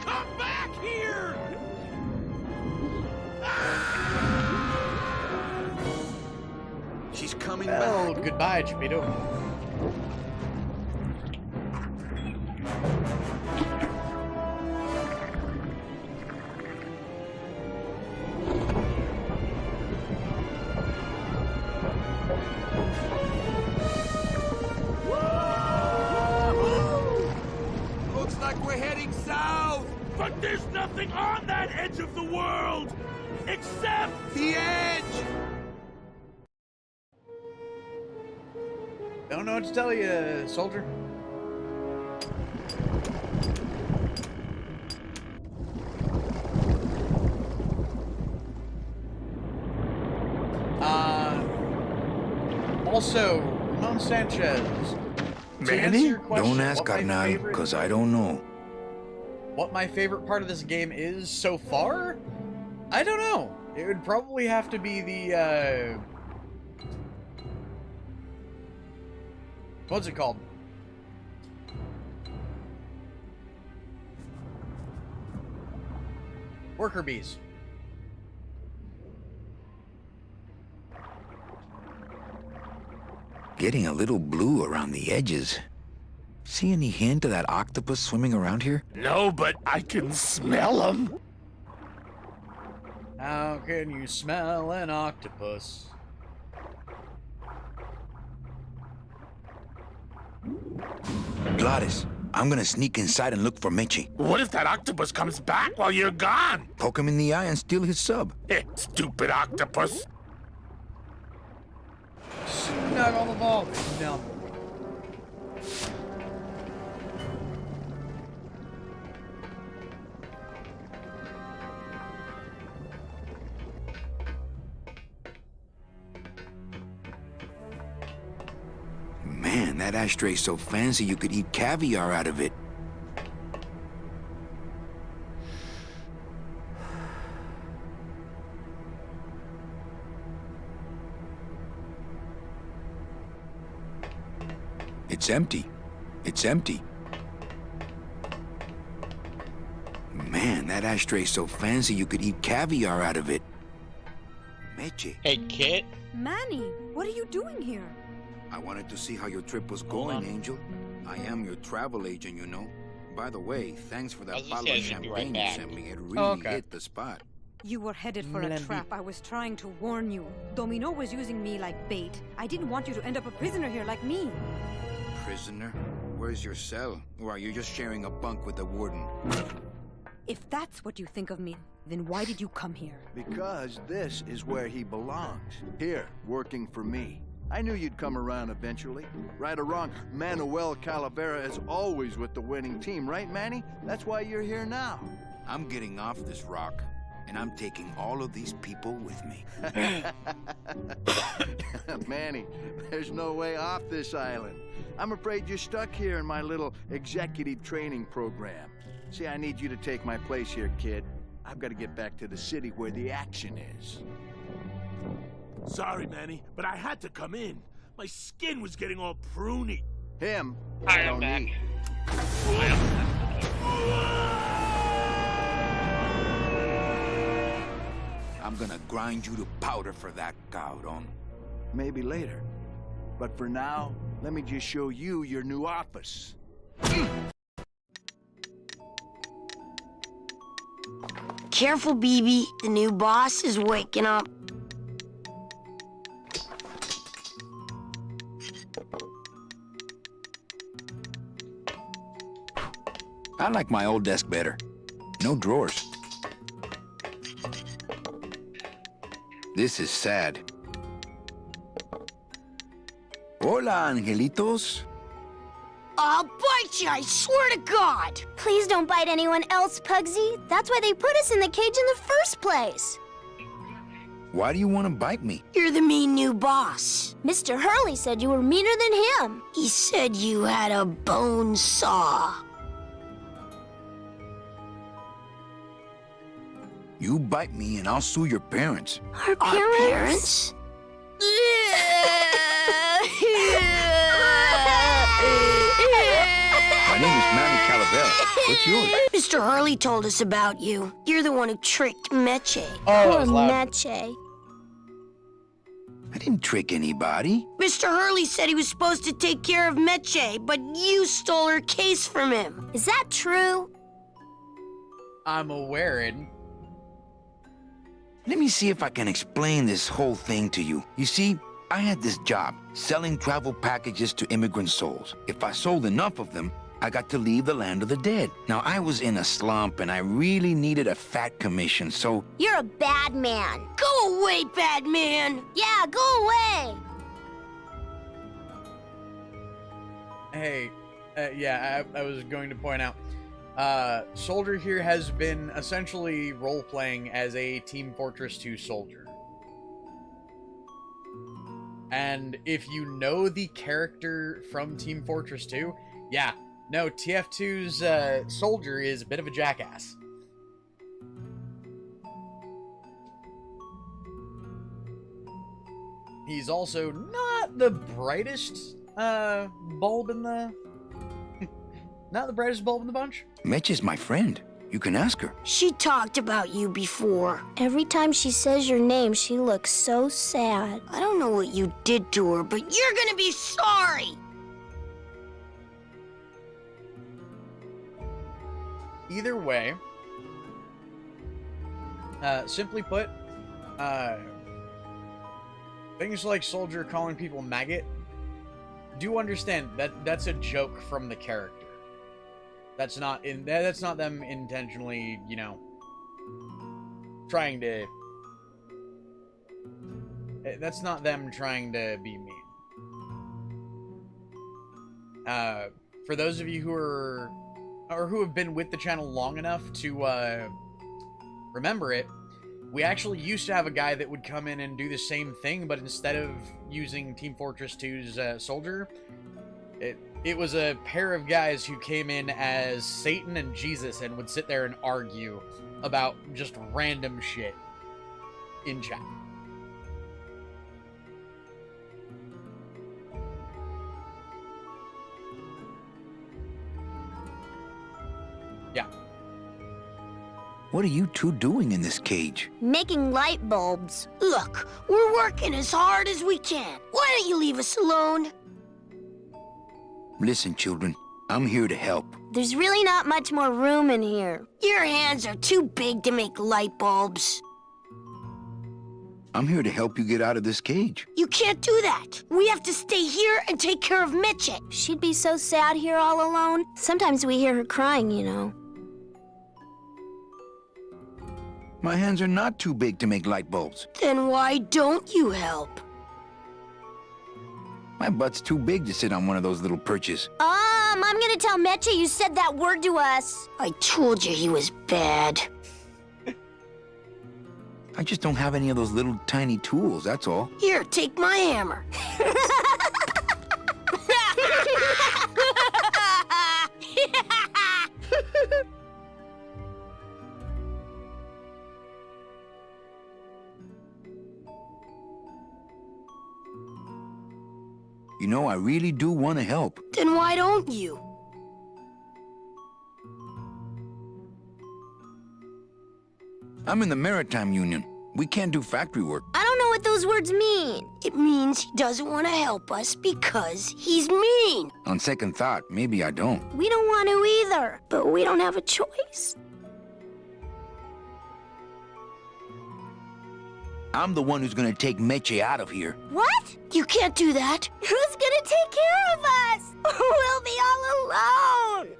Speaker 2: Come back here!
Speaker 7: She's coming
Speaker 1: Well,
Speaker 7: back.
Speaker 1: goodbye, Chipito.
Speaker 7: Looks like we're heading south.
Speaker 2: But there's nothing on that edge of the world! Except...
Speaker 7: The edge!
Speaker 1: Don't know what to tell you, soldier. Also, Ramon Sanchez. To answer your question,
Speaker 10: Don't ask,
Speaker 1: what my
Speaker 10: carnal,
Speaker 1: favorite-
Speaker 10: because I don't know.
Speaker 1: What my favorite part of this game is so far? I don't know. It would probably have to be the, what's it called? Worker bees.
Speaker 10: Getting a little blue around the edges. See any hint of that octopus swimming around here?
Speaker 2: No, but I can smell them.
Speaker 1: How can you smell an octopus?
Speaker 10: Gladys, I'm gonna sneak inside and look for Meche.
Speaker 2: What if that octopus comes back while you're gone?
Speaker 10: Poke him in the eye and steal his sub.
Speaker 2: Stupid octopus.
Speaker 1: Snug on the ball. No.
Speaker 10: Man, that ashtray's so fancy you could eat caviar out of it. It's empty. It's empty. Man, that ashtray's so fancy you could eat caviar out of it. Meche,
Speaker 3: Hey, Kit.
Speaker 11: Manny, what are you doing here?
Speaker 10: I wanted to see how your trip was
Speaker 3: Hold
Speaker 10: going,
Speaker 3: on.
Speaker 10: Angel. I am your travel agent, you know. By the way, thanks for
Speaker 3: I
Speaker 10: that
Speaker 3: was gonna
Speaker 10: bottle
Speaker 3: say
Speaker 10: of
Speaker 3: I should be right
Speaker 10: champagne you
Speaker 3: back.
Speaker 10: sent me. It really
Speaker 1: Okay.
Speaker 10: hit the spot.
Speaker 11: You were headed for a trap. I was trying to warn you. Domino was using me like bait. I didn't want you to end up a prisoner here like me.
Speaker 10: Prisoner? Where's your cell? Or are you just sharing a bunk with the warden?
Speaker 11: If that's what you think of me, then why did you come here?
Speaker 12: Because this is where he belongs. Here, working for me. I knew you'd come around eventually. Right or wrong, Manuel Calavera is always with the winning team, right, Manny? That's why you're here now.
Speaker 10: I'm getting off this rock, and I'm taking all of these people with me.
Speaker 12: Manny, there's no way off this island. I'm afraid you're stuck here in my little executive training program. See, I need you to take my place here, kid. I've got to get back to the city where the action is.
Speaker 2: Sorry, Manny, but I had to come in. My skin was getting all pruny.
Speaker 12: Him?
Speaker 3: I am back.
Speaker 10: I'm gonna grind you to powder for that, cabrón.
Speaker 12: Maybe later. But for now, let me just show you your new office.
Speaker 13: Careful, BB. The new boss is waking up.
Speaker 10: I like my old desk better. No drawers. This is sad. Hola, angelitos.
Speaker 13: I'll bite you, I swear to God!
Speaker 14: Please don't bite anyone else, Pugsy. That's why they put us in the cage in the first place.
Speaker 10: Why do you want to bite me?
Speaker 13: You're the mean new boss.
Speaker 14: Mr. Hurley said you were meaner than him.
Speaker 13: He said you had a bone saw.
Speaker 10: You bite me and I'll sue your parents.
Speaker 14: Our parents?
Speaker 10: My name is Manny Calavera. What's yours?
Speaker 13: Mr. Hurley told us about you. You're the one who tricked Meche.
Speaker 14: Poor Meche.
Speaker 10: I didn't trick anybody.
Speaker 13: Mr. Hurley said he was supposed to take care of Meche, but you stole her case from him.
Speaker 14: Is that true?
Speaker 1: I'm aware.
Speaker 10: Let me see if I can explain this whole thing to you. You see, I had this job, selling travel packages to immigrant souls. If I sold enough of them, I got to leave the land of the dead. Now, I was in a slump, and I really needed a fat commission, so...
Speaker 14: You're a bad man.
Speaker 13: Go away, bad man!
Speaker 14: Yeah, go away!
Speaker 1: Hey, yeah, I was going to point out, Soldier here has been essentially role-playing as a Team Fortress 2 soldier. And if you know the character from Team Fortress 2, yeah, no, TF2's soldier is a bit of a jackass. He's also not the brightest bulb in the... not the brightest bulb in the bunch.
Speaker 10: Mitch is my friend. You can ask her.
Speaker 13: She talked about you before.
Speaker 14: Every time she says your name, she looks so sad.
Speaker 13: I don't know what you did to her, but you're gonna be sorry!
Speaker 1: Either way, simply put, things like Soldier calling people maggot, do understand that that's a joke from the character. That's not them intentionally, you know, trying to... That's not them trying to be mean. For those of you who are... or who have been with the channel long enough to remember it, we actually used to have a guy that would come in and do the same thing, but instead of using Team Fortress 2's Soldier, it was a pair of guys who came in as Satan and Jesus and would sit there and argue about just random shit in chat. Yeah.
Speaker 10: What are you two doing in this cage?
Speaker 14: Making light bulbs.
Speaker 13: Look, we're working as hard as we can. Why don't you leave us alone?
Speaker 10: Listen, children, I'm here to help.
Speaker 14: There's really not much more room in here.
Speaker 13: Your hands are too big to make light bulbs.
Speaker 10: I'm here to help you get out of this cage.
Speaker 13: You can't do that. We have to stay here and take care of Meche.
Speaker 14: She'd be so sad here all alone. Sometimes we hear her crying, you know.
Speaker 10: My hands are not too big to make light bulbs.
Speaker 13: Then why don't you help?
Speaker 10: My butt's too big to sit on one of those little perches.
Speaker 14: I'm gonna tell Meche you said that word to us.
Speaker 13: I told you he was bad.
Speaker 10: I just don't have any of those little tiny tools, that's all.
Speaker 13: Here, take my hammer.
Speaker 10: You know, I really do want to help.
Speaker 13: Then why don't you?
Speaker 10: I'm in the Maritime Union. We can't do factory work.
Speaker 14: I don't know what those words mean.
Speaker 13: It means he doesn't want to help us because he's mean.
Speaker 10: On second thought, maybe I don't.
Speaker 14: We don't want to either, but we don't have a choice.
Speaker 10: I'm the one who's gonna take Meche out of here.
Speaker 14: What?
Speaker 13: You can't do that.
Speaker 14: Who's gonna take care of us? We'll be all alone.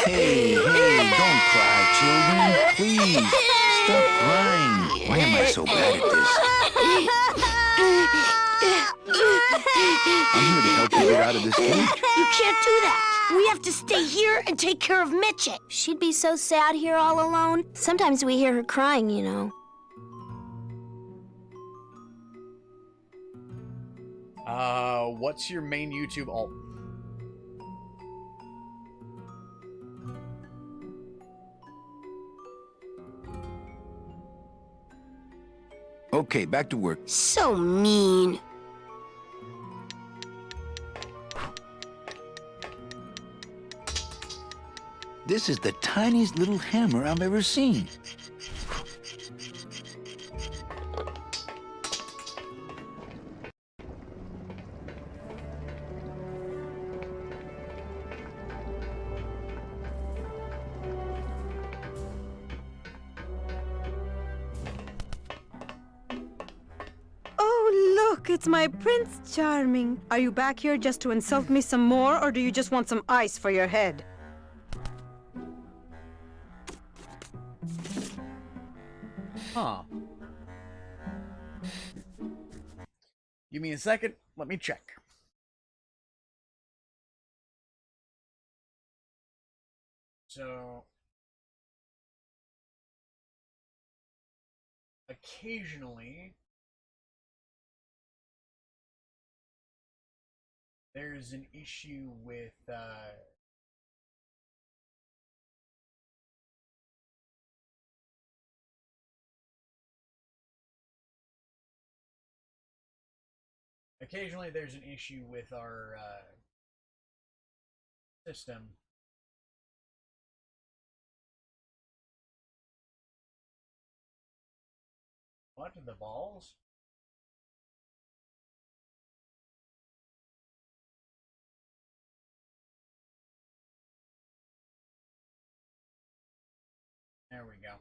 Speaker 10: Hey, don't cry, children. Please, stop crying. Why am I so bad at this? I'm here to help you get out of this cage.
Speaker 13: You can't do that. We have to stay here and take care of Meche.
Speaker 14: She'd be so sad here all alone. Sometimes we hear her crying, you know.
Speaker 1: What's your main YouTube alt?
Speaker 10: Okay, back to work.
Speaker 13: So mean.
Speaker 10: This is the tiniest little hammer I've ever seen.
Speaker 11: Oh, look, it's my Prince Charming. Are you back here just to insult me some more, or do you just want some ice for your head?
Speaker 1: Huh. Give me a second. Let me check. So, occasionally, there's an issue with, occasionally there's an issue with our, system. What? The balls? There we go.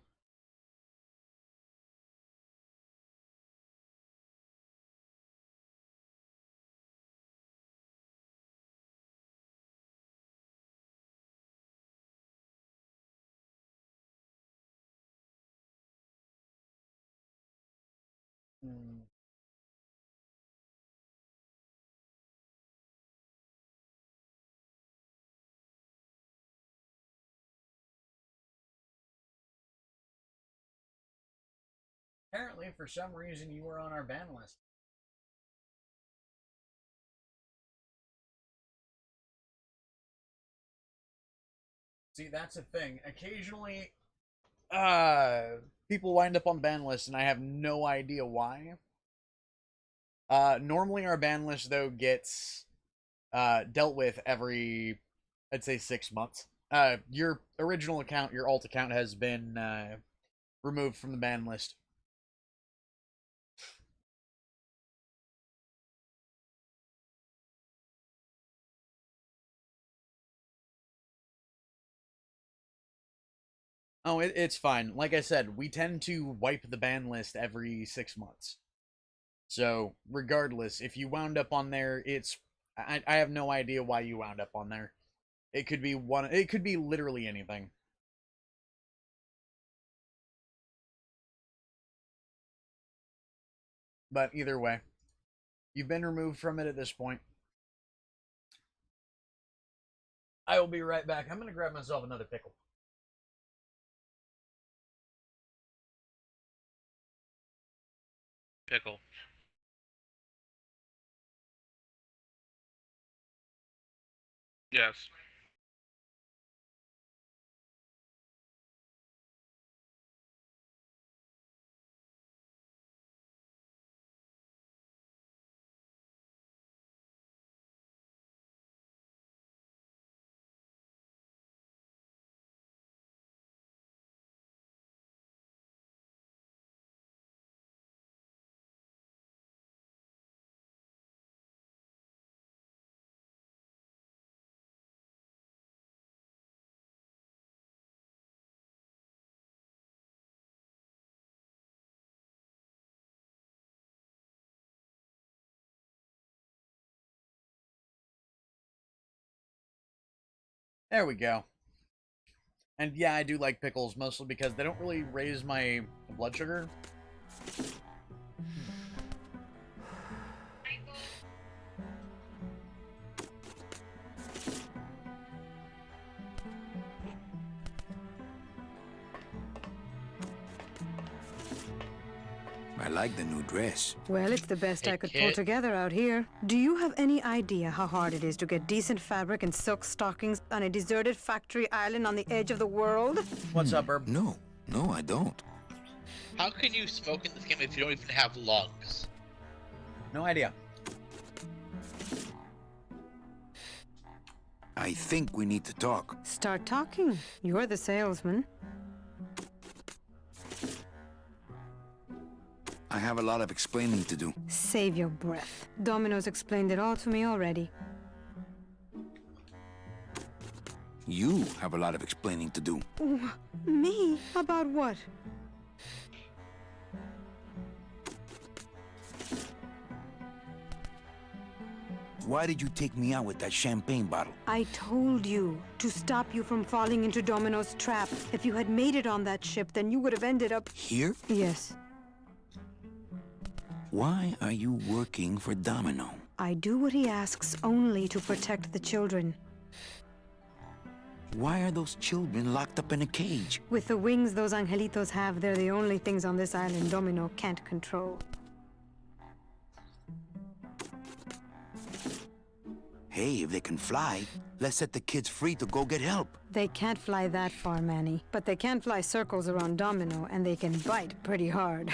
Speaker 1: Apparently, for some reason, you were on our ban list. See, that's a thing. Occasionally, people wind up on ban lists, and I have no idea why. Normally our ban list, though, gets dealt with every, I'd say, 6 months. Your original account, your alt account, has been removed from the ban list. Oh, it's fine. Like I said, we tend to wipe the ban list every 6 months. So, regardless, if you wound up on there, I have no idea why you wound up on there. It could be it could be literally anything. But either way, you've been removed from it at this point. I will be right back. I'm going to grab myself another pickle.
Speaker 3: Pickle. Yes.
Speaker 1: There we go. And yeah, I do like pickles, mostly because they don't really raise my blood sugar.
Speaker 10: I like the new dress.
Speaker 11: Well, it's the best
Speaker 3: Hey,
Speaker 11: I could pull
Speaker 3: kid.
Speaker 11: together out here. Do you have any idea how hard it is to get decent fabric and silk stockings on a deserted factory island on the edge of the world?
Speaker 1: What's up, Herb?
Speaker 10: No, I don't.
Speaker 3: How can you smoke in this game if you don't even have lungs?
Speaker 1: No idea.
Speaker 10: I think we need to talk.
Speaker 11: Start talking. You're the salesman.
Speaker 10: I have a lot of explaining to do.
Speaker 11: Save your breath. Domino's explained it all to me already.
Speaker 10: You have a lot of explaining to do.
Speaker 11: Me? About what?
Speaker 10: Why did you take me out with that champagne bottle?
Speaker 11: I told you to stop you from falling into Domino's trap. If you had made it on that ship, then you would have ended up...
Speaker 10: Here?
Speaker 11: Yes.
Speaker 10: Why are you working for Domino?
Speaker 11: I do what he asks only to protect the children.
Speaker 10: Why are those children locked up in a cage?
Speaker 11: With the wings those angelitos have, they're the only things on this island Domino can't control.
Speaker 10: Hey, if they can fly, let's set the kids free to go get help.
Speaker 11: They can't fly that far, Manny. But they can fly circles around Domino, and they can bite pretty hard.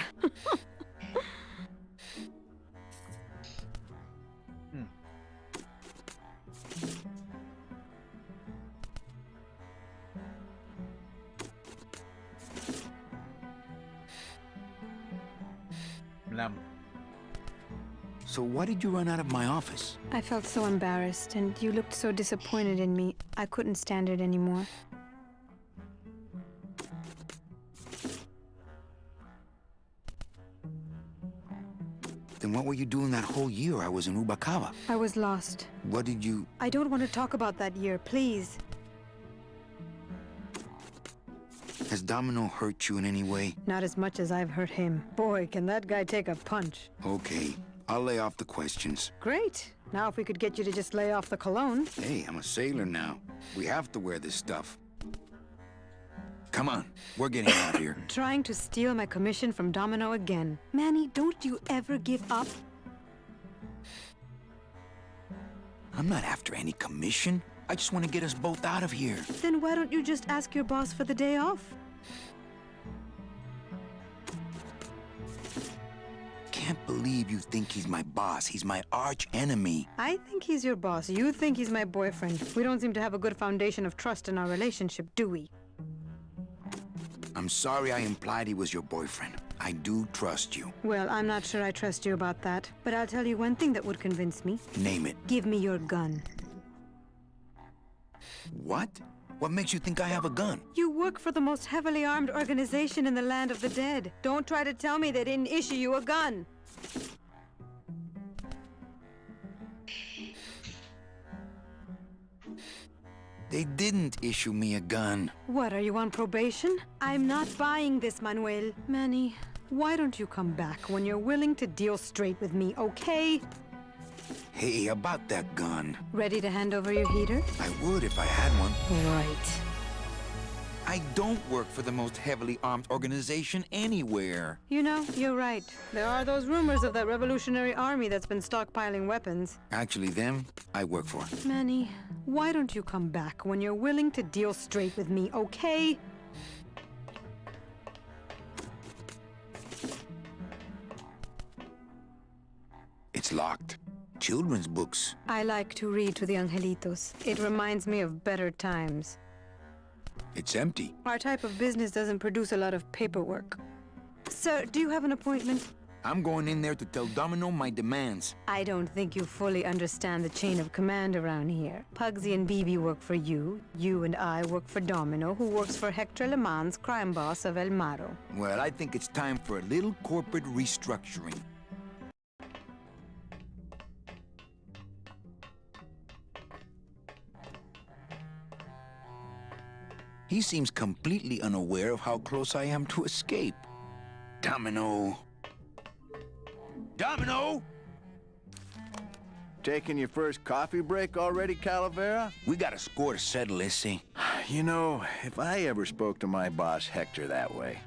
Speaker 10: So why did you run out of my office?
Speaker 11: I felt so embarrassed, and you looked so disappointed in me. I couldn't stand it anymore.
Speaker 10: Then what were you doing that whole year I was in Ubacava?
Speaker 11: I was lost.
Speaker 10: What did you...
Speaker 11: I don't want to talk about that year, please.
Speaker 10: Has Domino hurt you in any way?
Speaker 11: Not as much as I've hurt him. Boy, can that guy take a punch.
Speaker 10: Okay, I'll lay off the questions.
Speaker 11: Great. Now if we could get you to just lay off the cologne.
Speaker 10: Hey, I'm a sailor now. We have to wear this stuff. Come on, we're getting out of here.
Speaker 11: Trying to steal my commission from Domino again. Manny, don't you ever give up?
Speaker 10: I'm not after any commission. I just want to get us both out of here.
Speaker 11: Then why don't you just ask your boss for the day off?
Speaker 10: Can't believe you think he's my boss. He's my arch enemy.
Speaker 11: I think he's your boss. You think he's my boyfriend. We don't seem to have a good foundation of trust in our relationship, do we?
Speaker 10: I'm sorry I implied he was your boyfriend. I do trust you.
Speaker 11: Well, I'm not sure I trust you about that. But I'll tell you one thing that would convince me.
Speaker 10: Name it.
Speaker 11: Give me your gun.
Speaker 10: What? What makes you think I have a gun?
Speaker 11: You work for the most heavily armed organization in the land of the dead. Don't try to tell me they didn't issue you a gun.
Speaker 10: They didn't issue me a gun.
Speaker 11: What, are you on probation? I'm not buying this, Manuel. Manny, why don't you come back when you're willing to deal straight with me, okay?
Speaker 10: Hey, about that gun.
Speaker 11: Ready to hand over your heater?
Speaker 10: I would if I had one.
Speaker 11: Right.
Speaker 10: I don't work for the most heavily armed organization anywhere.
Speaker 11: You know, you're right. There are those rumors of that revolutionary army that's been stockpiling weapons.
Speaker 10: Actually, them, I work for.
Speaker 11: Manny, why don't you come back when you're willing to deal straight with me, okay?
Speaker 10: It's locked. Children's books.
Speaker 11: I like to read to the angelitos. It reminds me of better times.
Speaker 10: It's empty.
Speaker 11: Our type of business doesn't produce a lot of paperwork. Sir, do you have an appointment?
Speaker 10: I'm going in there to tell Domino my demands.
Speaker 11: I don't think you fully understand the chain of command around here. Pugsy and Bibi work for you. You and I work for Domino, who works for Hector Le Mans, crime boss of El Maro.
Speaker 10: Well, I think it's time for a little corporate restructuring. He seems completely unaware of how close I am to escape. Domino! Domino!
Speaker 12: Taking your first coffee break already, Calavera?
Speaker 10: We got a score to settle, Issy.
Speaker 12: You know, if I ever spoke to my boss Hector that way...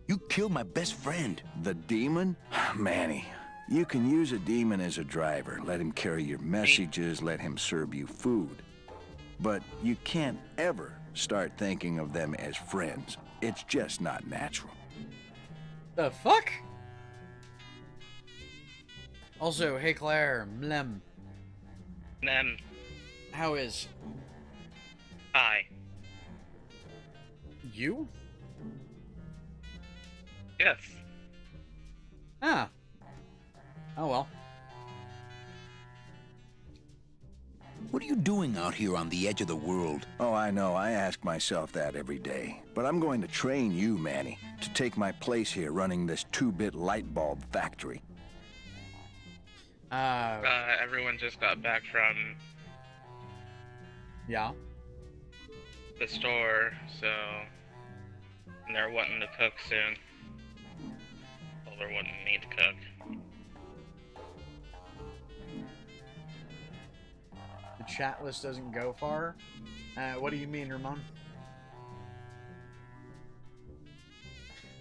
Speaker 10: You killed my best friend.
Speaker 12: The demon? Manny, you can use a demon as a driver. Let him carry your messages, let him serve you food. But you can't ever start thinking of them as friends. It's just not natural.
Speaker 1: The fuck? Also, hey Claire, mlem.
Speaker 3: Nem.
Speaker 1: How is?
Speaker 3: Hi.
Speaker 1: You?
Speaker 3: Yes.
Speaker 1: Ah. Oh well.
Speaker 10: What are you doing out here on the edge of the world?
Speaker 12: Oh, I know. I ask myself that every day. But I'm going to train you, Manny, to take my place here running this 2-bit light bulb factory.
Speaker 3: Everyone just got back from...
Speaker 1: Yeah?
Speaker 3: the store, so... and they're wanting to cook soon. Well, they're wanting me to cook.
Speaker 1: The chat list doesn't go far. What do you mean, Ramon?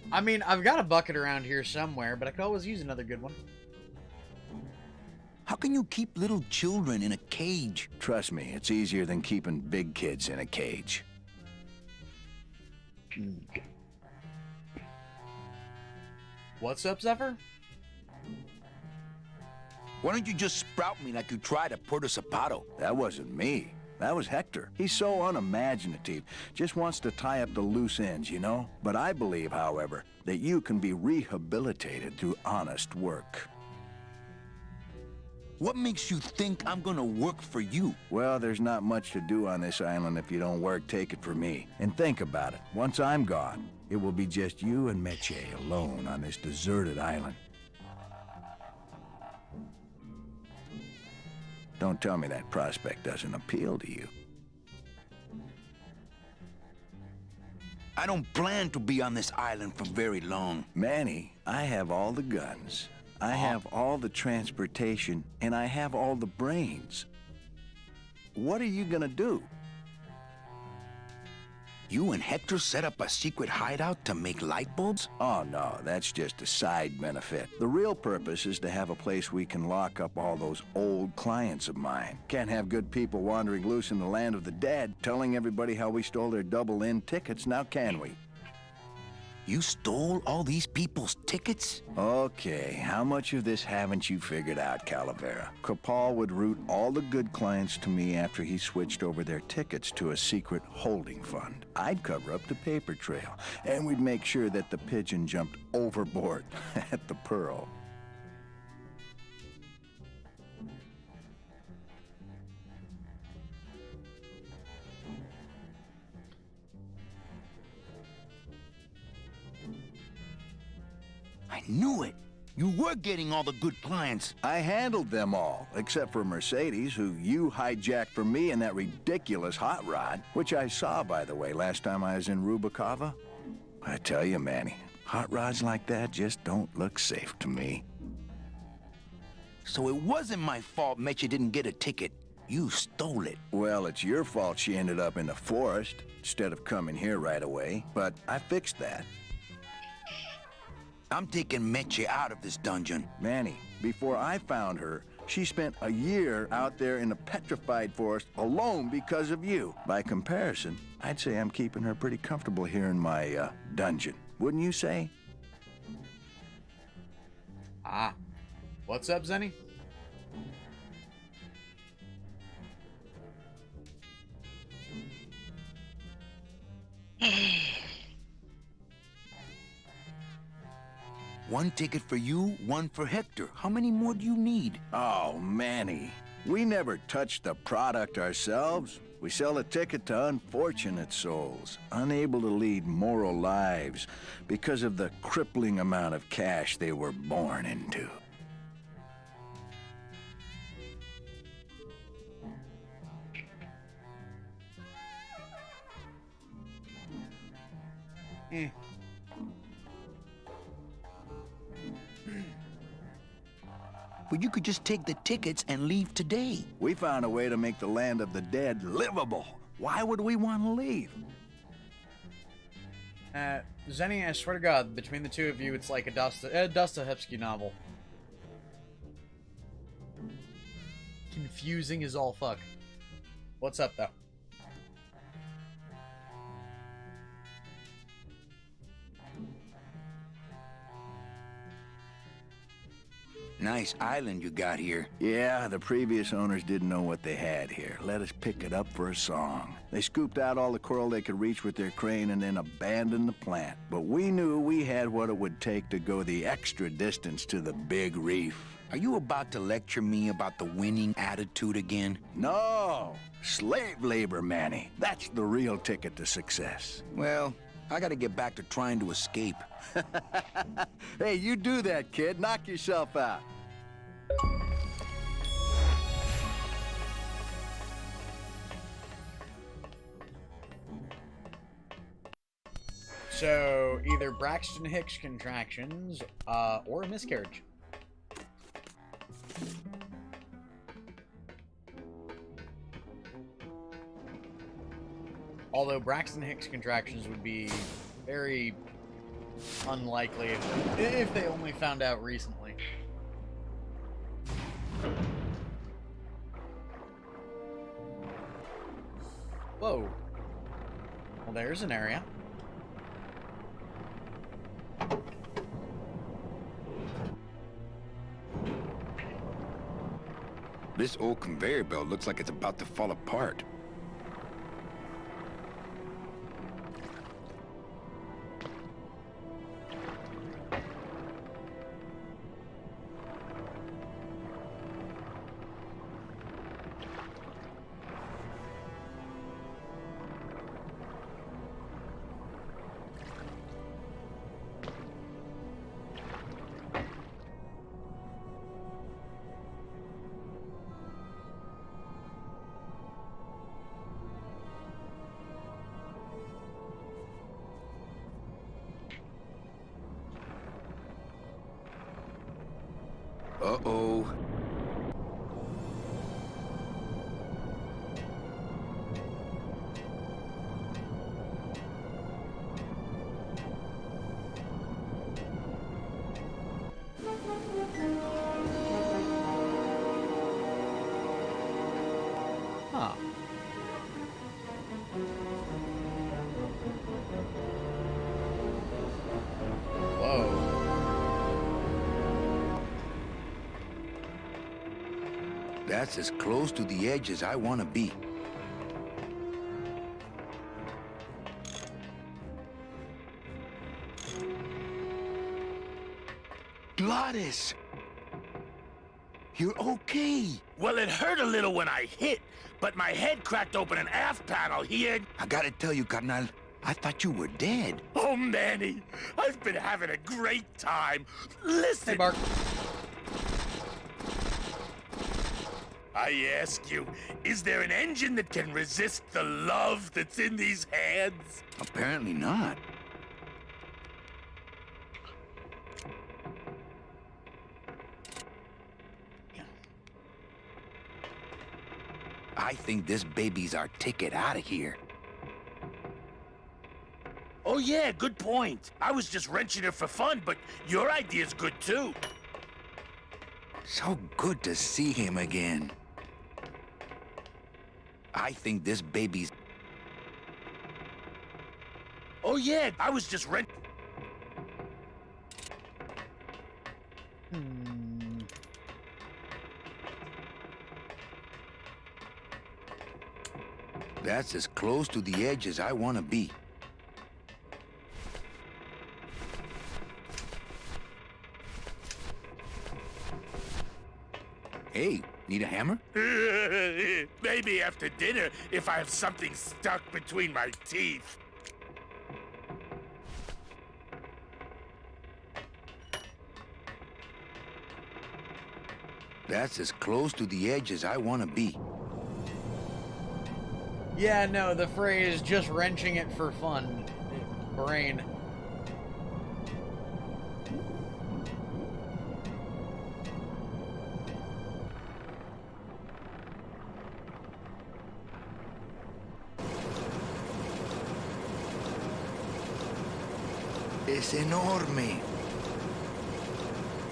Speaker 1: I mean, I've got a bucket around here somewhere, but I could always use another good one.
Speaker 10: How can you keep little children in a cage?
Speaker 12: Trust me, it's easier than keeping big kids in a cage.
Speaker 1: What's up, Zephyr?
Speaker 10: Why don't you just sprout me like you tried at Puerto Zapato?
Speaker 12: That wasn't me. That was Hector. He's so unimaginative. Just wants to tie up the loose ends, you know? But I believe, however, that you can be rehabilitated through honest work.
Speaker 10: What makes you think I'm gonna work for you?
Speaker 12: Well, there's not much to do on this island if you don't work, take it from me. And think about it. Once I'm gone, it will be just you and Meche alone on this deserted island. Don't tell me that prospect doesn't appeal to you.
Speaker 10: I don't plan to be on this island for very long.
Speaker 12: Manny, I have all the guns. I have all the transportation, and I have all the brains. What are you gonna do?
Speaker 10: You and Hector set up a secret hideout to make light bulbs?
Speaker 12: Oh, no, that's just a side benefit. The real purpose is to have a place we can lock up all those old clients of mine. Can't have good people wandering loose in the land of the dead, telling everybody how we stole their double-in tickets, now can we?
Speaker 10: You stole all these people's tickets?
Speaker 12: Okay, how much of this haven't you figured out, Calavera? Capal would route all the good clients to me after he switched over their tickets to a secret holding fund. I'd cover up the paper trail, and we'd make sure that the pigeon jumped overboard at the Pearl.
Speaker 10: I knew it. You were getting all the good clients.
Speaker 12: I handled them all, except for Mercedes, who you hijacked from me in that ridiculous hot rod, which I saw, by the way, last time I was in Rubikava. I tell you, Manny, hot rods like that just don't look safe to me.
Speaker 10: So it wasn't my fault Meche didn't get a ticket. You stole it.
Speaker 12: Well, it's your fault she ended up in the forest instead of coming here right away, but I fixed that.
Speaker 10: I'm taking Meche out of this dungeon.
Speaker 12: Manny, before I found her, she spent a year out there in the petrified forest alone because of you. By comparison, I'd say I'm keeping her pretty comfortable here in my, dungeon. Wouldn't you say?
Speaker 1: Ah. What's up, Zenny?
Speaker 10: One ticket for you, one for Hector. How many more do you need?
Speaker 12: Oh, Manny. We never touch the product ourselves. We sell a ticket to unfortunate souls, unable to lead moral lives because of the crippling amount of cash they were born into.
Speaker 10: But you could just take the tickets and leave today.
Speaker 12: We found a way to make the land of the dead livable. Why would we want to leave?
Speaker 1: Zenny, I swear to God, between the two of you, it's like a Dostoevsky novel. Confusing as all fuck. What's up, though?
Speaker 10: Nice island you got here.
Speaker 12: Yeah, the previous owners didn't know what they had here. Let us pick it up for a song. They scooped out all the coral they could reach with their crane and then abandoned the plant. But we knew we had what it would take to go the extra distance to the big reef.
Speaker 10: Are you about to lecture me about the winning attitude again?
Speaker 12: No! Slave labor, Manny. That's the real ticket to success.
Speaker 10: Well, I gotta get back to trying to escape.
Speaker 12: Hey, you do that, kid. Knock yourself out.
Speaker 1: So, either Braxton Hicks contractions, or a miscarriage. Although Braxton Hicks contractions would be very unlikely if they only found out recently. Whoa. Well, there's an area.
Speaker 10: This old conveyor belt looks like it's about to fall apart. Uh-oh.
Speaker 1: Huh. Whoa.
Speaker 10: That's as close to the edge as I want to be. Gladys! You're okay.
Speaker 2: Well, it hurt a little when I hit, but my head cracked open an aft panel here.
Speaker 10: I gotta tell you, carnal, I thought you were dead.
Speaker 2: Oh, Manny, I've been having a great time. Listen.
Speaker 1: Hey, Mark.
Speaker 2: I ask you, is there an engine that can resist the love that's in these hands?
Speaker 10: Apparently not. I think this baby's our ticket out of here.
Speaker 2: Oh, yeah, good point. I was just wrenching her for fun, but your idea's good, too.
Speaker 10: So good to see him again. I think this baby's...
Speaker 2: Oh, yeah, I was just wrenching...
Speaker 10: That's as close to the edge as I want to be. Hey, need a hammer?
Speaker 2: Maybe after dinner, if I have something stuck between my teeth.
Speaker 10: That's as close to the edge as I want to be.
Speaker 1: Yeah, no, the phrase just wrenching it for fun. Brain.
Speaker 10: Es enorme.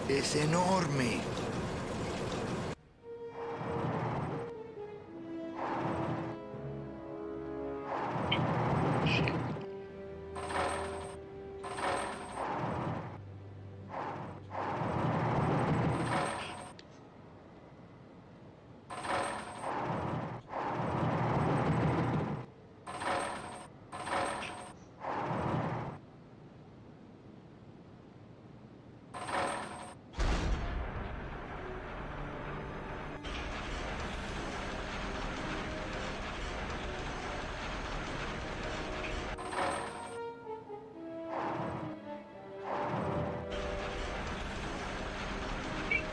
Speaker 10: Es enorme.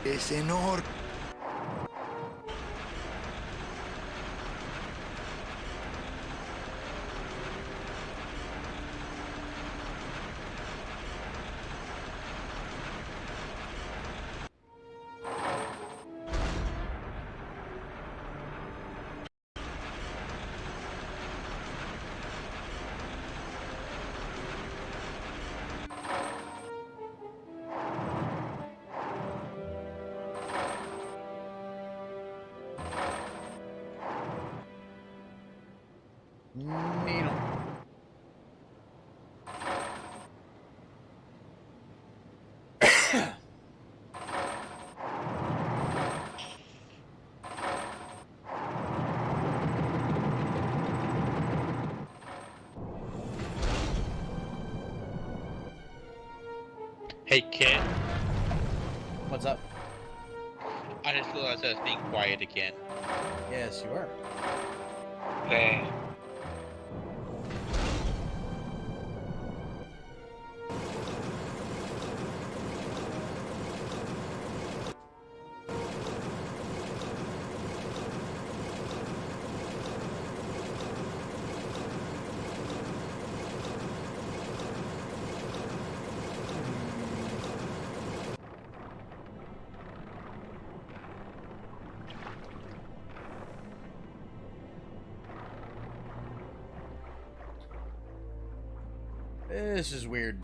Speaker 10: Es enorme.
Speaker 1: Needle.
Speaker 3: Hey, kid.
Speaker 1: What's up?
Speaker 3: I just realized I was being quiet again.
Speaker 1: Yes, you are.
Speaker 3: Okay.
Speaker 1: This is weird.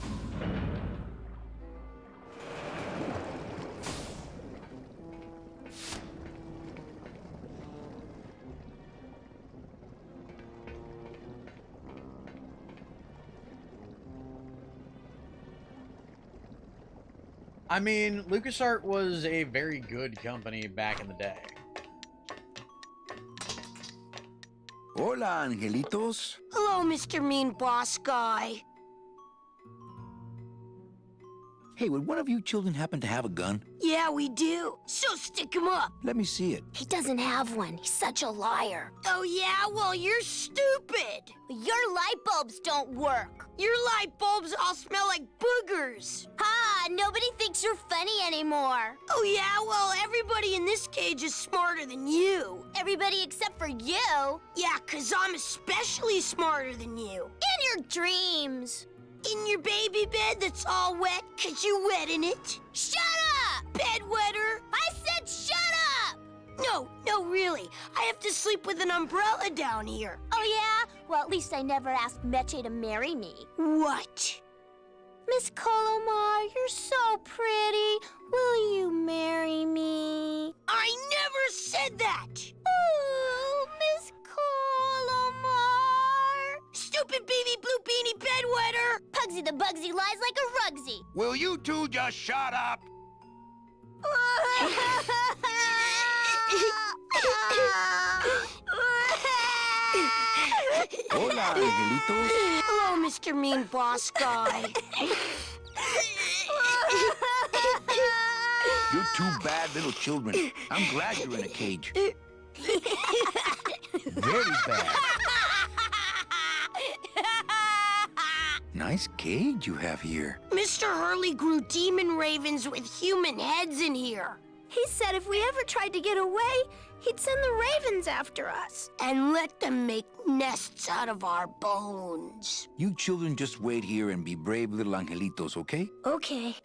Speaker 1: I mean, LucasArts was a very good company back in the day.
Speaker 10: Hola, angelitos.
Speaker 13: Hello, Mr. Mean Boss Guy.
Speaker 10: Hey, would one of you children happen to have a gun?
Speaker 13: Yeah, we do. So stick him up.
Speaker 10: Let me see it.
Speaker 14: He doesn't have one. He's such a liar.
Speaker 13: Oh, yeah? Well, you're stupid.
Speaker 14: Your light bulbs don't work.
Speaker 13: Your light bulbs all smell like boogers.
Speaker 14: Ha! Nobody thinks you're funny anymore.
Speaker 13: Oh, yeah? Well, everybody in this cage is smarter than you.
Speaker 14: Everybody except for you.
Speaker 13: Yeah, 'cause I'm especially smarter than you.
Speaker 14: In your dreams.
Speaker 13: In your baby bed that's all wet 'cause you wet in it.
Speaker 14: Shut up!
Speaker 13: Bedwetter.
Speaker 14: I said shut up!
Speaker 13: No, really. I have to sleep with an umbrella down here.
Speaker 14: Oh, yeah? Well, at least I never asked Meche to marry me.
Speaker 13: What?
Speaker 14: Miss Colomar, you're so pretty. Will you marry me?
Speaker 13: I never said that.
Speaker 14: Oh, Miss Colomar.
Speaker 13: Stupid baby blue beanie bedwetter.
Speaker 14: Pugsy the Bugsy lies like a rugsy.
Speaker 2: Will you two just shut up?
Speaker 10: Hola, angelitos.
Speaker 13: Hello, Mr. Mean Boss Guy.
Speaker 10: You're two bad little children. I'm glad you're in a cage. Very bad. Nice cage you have here.
Speaker 13: Mr. Hurley grew demon ravens with human heads in here.
Speaker 14: He said if we ever tried to get away, he'd send the ravens after us.
Speaker 13: And let them make nests out of our bones.
Speaker 10: You children just wait here and be brave little angelitos, okay?
Speaker 14: Okay.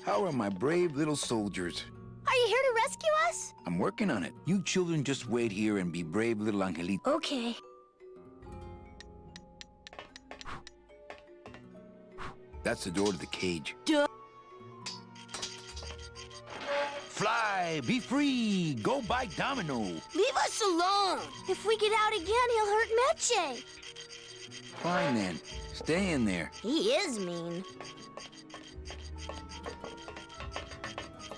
Speaker 10: How are my brave little soldiers?
Speaker 14: Are you here to rescue us?
Speaker 10: I'm working on it. You children just wait here and be brave little angelitos.
Speaker 14: Okay.
Speaker 10: That's the door to the cage.
Speaker 13: Duh.
Speaker 10: Fly, be free, go by Domino.
Speaker 13: Leave us alone.
Speaker 14: If we get out again, he'll hurt Meche.
Speaker 10: Fine then, stay in there.
Speaker 14: He is mean.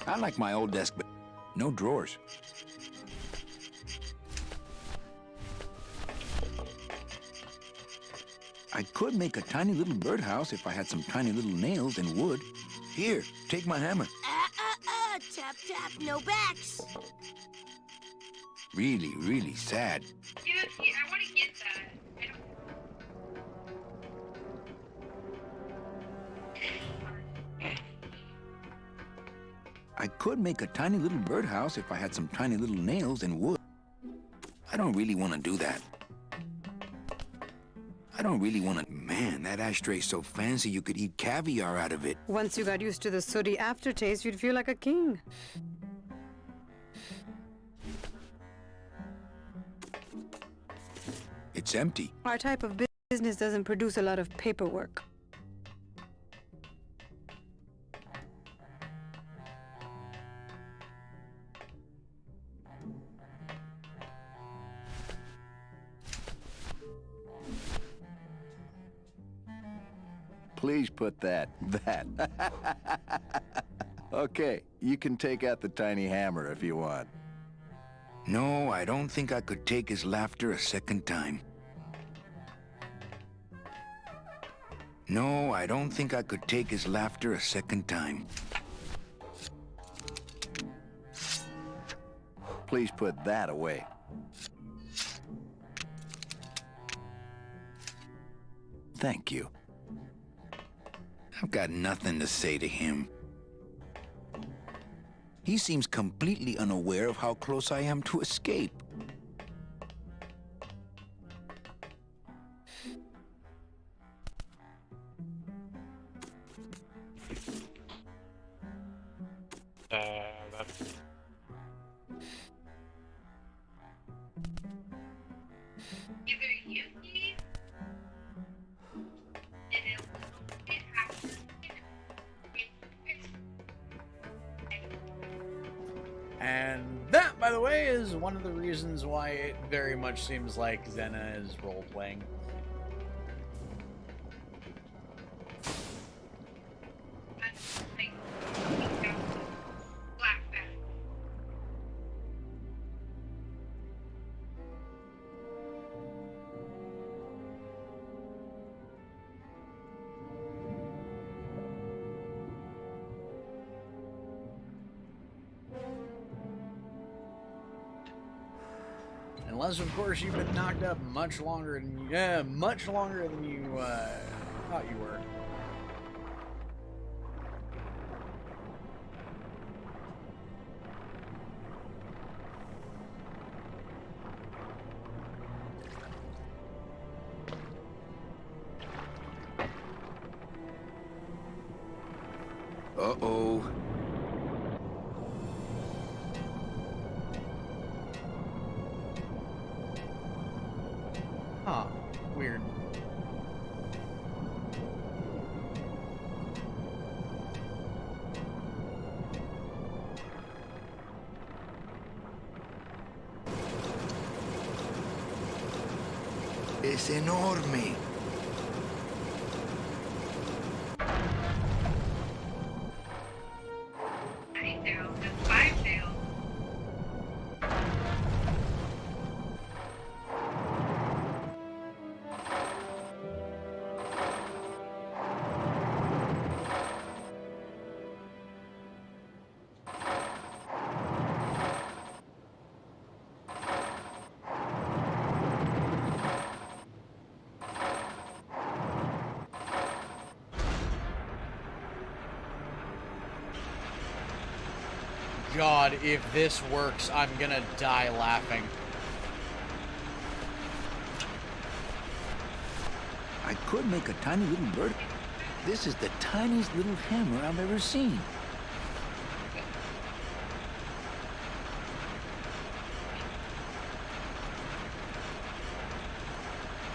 Speaker 10: I like my old desk, but no drawers. I could make a tiny little birdhouse if I had some tiny little nails and wood. Here, take my hammer.
Speaker 13: Tap, tap, no backs.
Speaker 10: Really, really sad.
Speaker 15: Dude, I want to get that.
Speaker 10: I could make a tiny little birdhouse if I had some tiny little nails and wood. I don't really want to do that. I don't really want to... Man, that ashtray's so fancy you could eat caviar out of it.
Speaker 11: Once you got used to the sooty aftertaste, you'd feel like a king.
Speaker 10: It's empty.
Speaker 11: Our type of business doesn't produce a lot of paperwork.
Speaker 12: Please put that. Okay, you can take out the tiny hammer if you want.
Speaker 10: No, I don't think I could take his laughter a second time. No, I don't think I could take his laughter a second time.
Speaker 12: Please put that away.
Speaker 10: Thank you. I've got nothing to say to him. He seems completely unaware of how close I am to escape.
Speaker 3: That's...
Speaker 1: And that, by the way, is one of the reasons why it very much seems like Xena is role-playing. Unless, of course, you've been knocked up much longer than you thought you were.
Speaker 10: Uh-oh.
Speaker 1: Huh. Weird.
Speaker 10: Es enorme.
Speaker 15: Ninetails. That's 5 tails.
Speaker 1: God, if this works, I'm gonna die laughing.
Speaker 10: I could make a tiny little bird. This is the tiniest little hammer I've ever seen.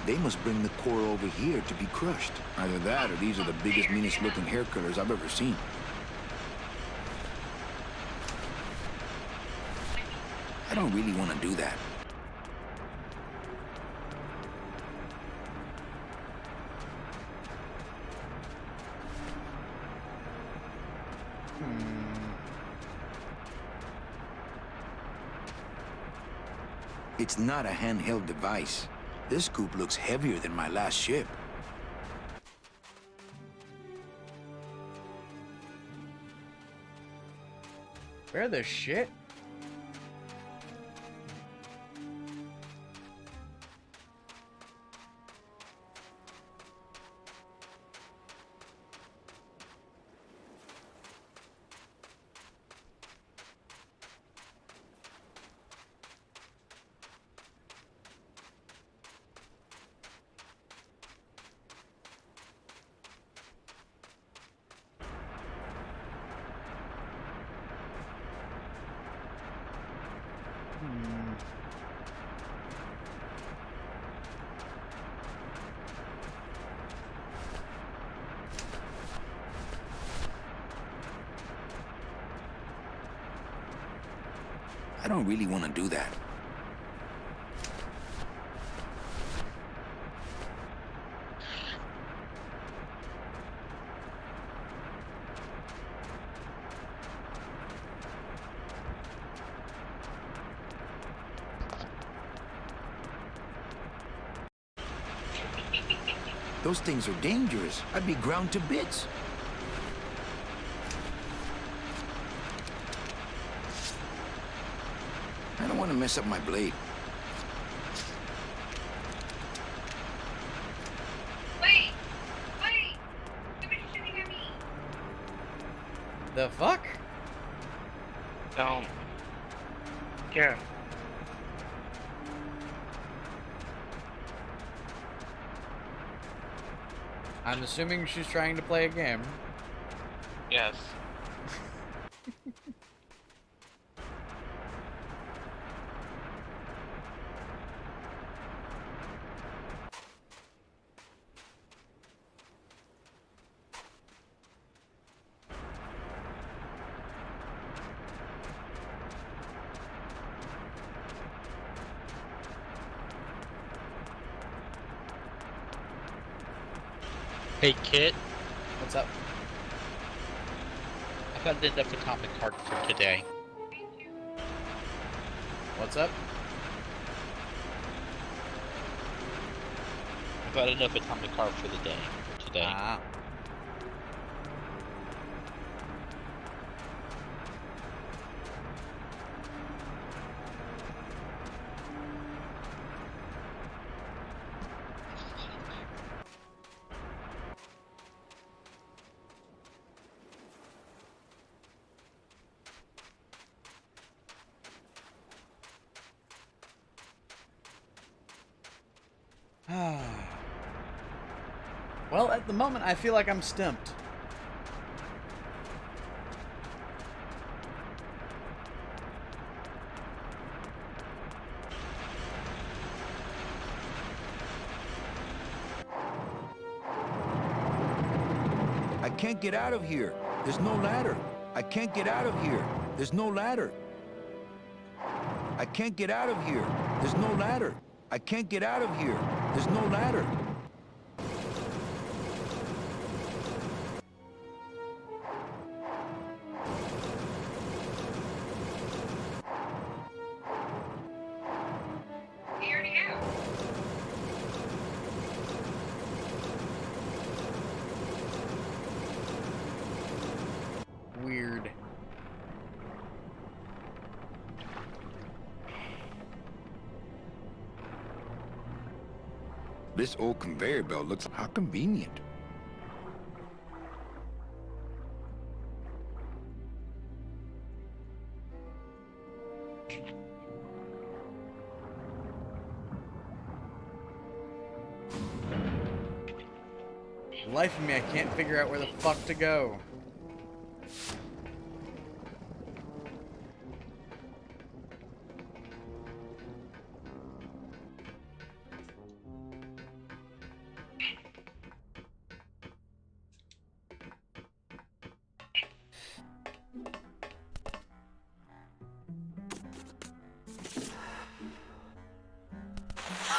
Speaker 10: They must bring the core over here to be crushed. Either that or these are the biggest, meanest looking hair cutters I've ever seen. I don't really want to do that. It's not a handheld device. This scoop looks heavier than my last ship.
Speaker 1: Where the shit?
Speaker 10: I don't really want to do that. Those things are dangerous. I'd be ground to bits. I don't want to mess up my blade.
Speaker 15: Wait! Wait! Somebody's shooting at me!
Speaker 1: The fuck?
Speaker 3: Don't. Yeah.
Speaker 1: I'm assuming she's trying to play a game.
Speaker 3: Yes.
Speaker 16: Hey, Kit.
Speaker 1: What's up?
Speaker 16: I found enough atomic card for today.
Speaker 1: What's up?
Speaker 16: I got enough atomic card for the day. Today.
Speaker 1: Ah. Well, at the moment, I feel like I'm stumped.
Speaker 10: I can't get out of here. There's no ladder. I can't get out of here. There's no ladder. I can't get out of here. There's no ladder. I can't get out of here. There's no ladder.
Speaker 15: He already out.
Speaker 1: Weird.
Speaker 10: This old conveyor belt looks how convenient.
Speaker 1: Life of me, I can't figure out where the fuck to go.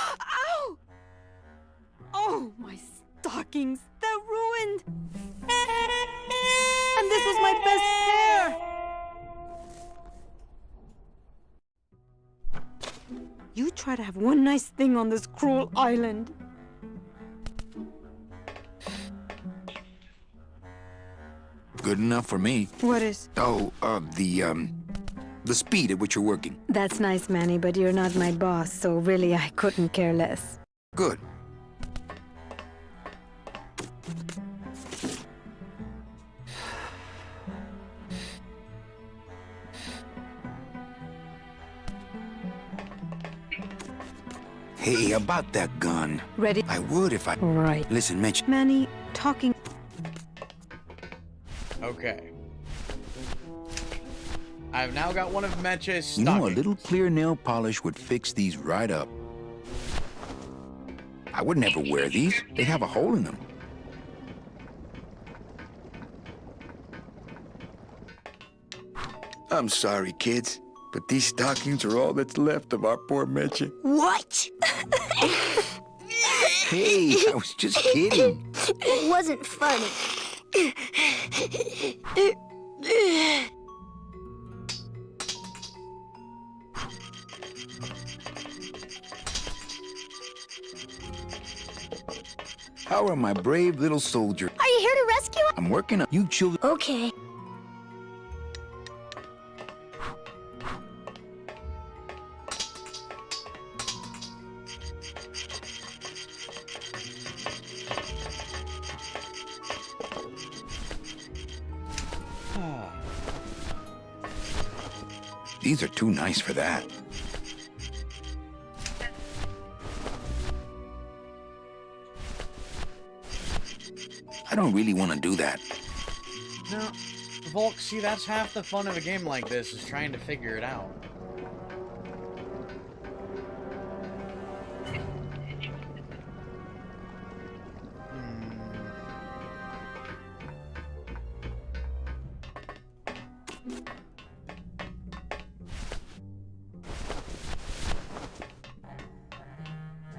Speaker 11: Ow! Oh, my stockings. They're ruined. And this was my best pair. You try to have one nice thing on this cruel island.
Speaker 10: Good enough for me.
Speaker 11: What is?
Speaker 10: Oh, the speed at which you're working.
Speaker 11: That's nice, Manny, but you're not my boss, so really I couldn't care less.
Speaker 10: Good. Hey, about that gun.
Speaker 11: Ready?
Speaker 10: I would if I...
Speaker 11: Right.
Speaker 10: Listen, Mitch.
Speaker 11: Manny, talking...
Speaker 1: Okay. I've now got one of Meche's
Speaker 10: You know, a
Speaker 1: stockings.
Speaker 10: little clear nail polish would fix these right up. I would never wear these. They have a hole in them. I'm sorry, kids, but these stockings are all that's left of our poor Meche.
Speaker 13: What?
Speaker 10: Hey, I was just kidding.
Speaker 14: It wasn't funny.
Speaker 10: How are my brave little soldiers?
Speaker 14: Are you here to rescue us?
Speaker 10: I'm working on you children.
Speaker 14: Okay.
Speaker 10: These are too nice for that. I don't really want to do that.
Speaker 1: No, Volk, see, that's half the fun of a game like this, is trying to figure it out.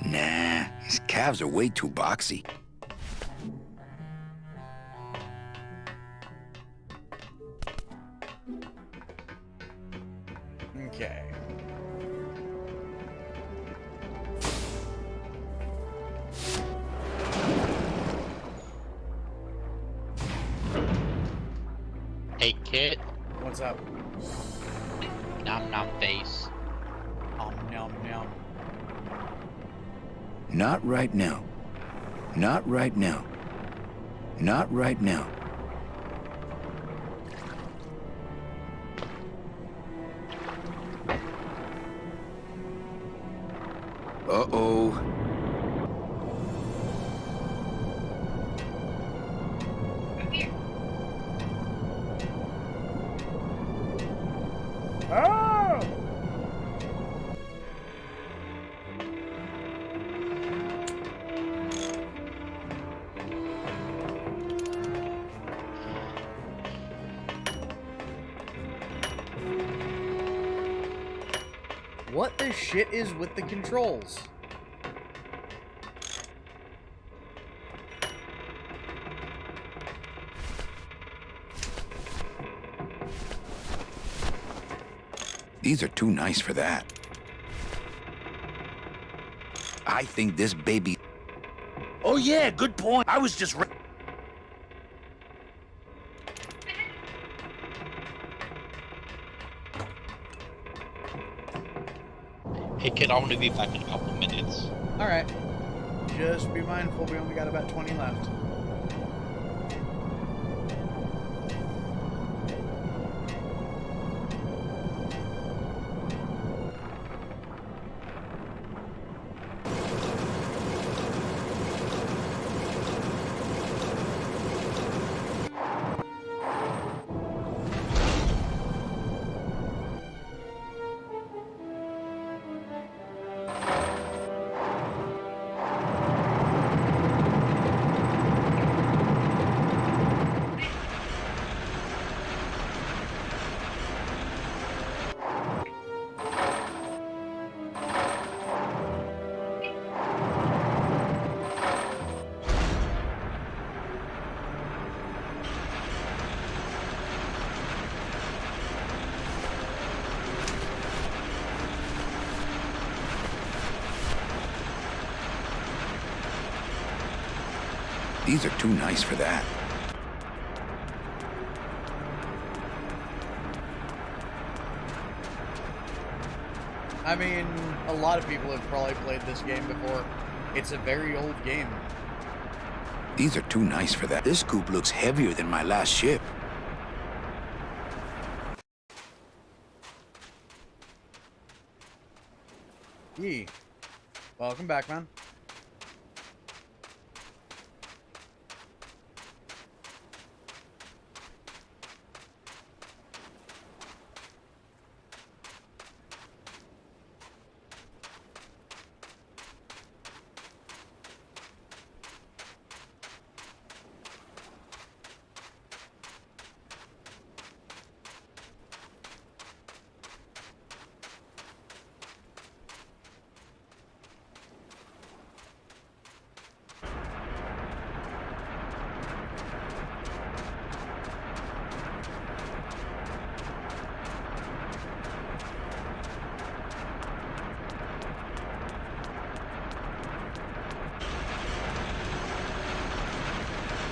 Speaker 10: Nah, his calves are way too boxy.
Speaker 1: Okay.
Speaker 16: Hey, Kit.
Speaker 1: What's up?
Speaker 16: Nom nom face.
Speaker 1: Nom nom nom.
Speaker 10: Not right now. Not right now. Not right now. Uh-oh.
Speaker 1: What the shit is with the controls?
Speaker 10: These are too nice for that. I think this baby...
Speaker 2: Oh yeah, good point. I was just...
Speaker 16: Hey kid, I want to be back in a couple minutes.
Speaker 1: Alright. Just be mindful, we only got about 20 left.
Speaker 10: These are too nice for that.
Speaker 1: I mean, a lot of people have probably played this game before. It's a very old game.
Speaker 10: These are too nice for that. This scoop looks heavier than my last ship.
Speaker 1: Yee. Welcome back, man.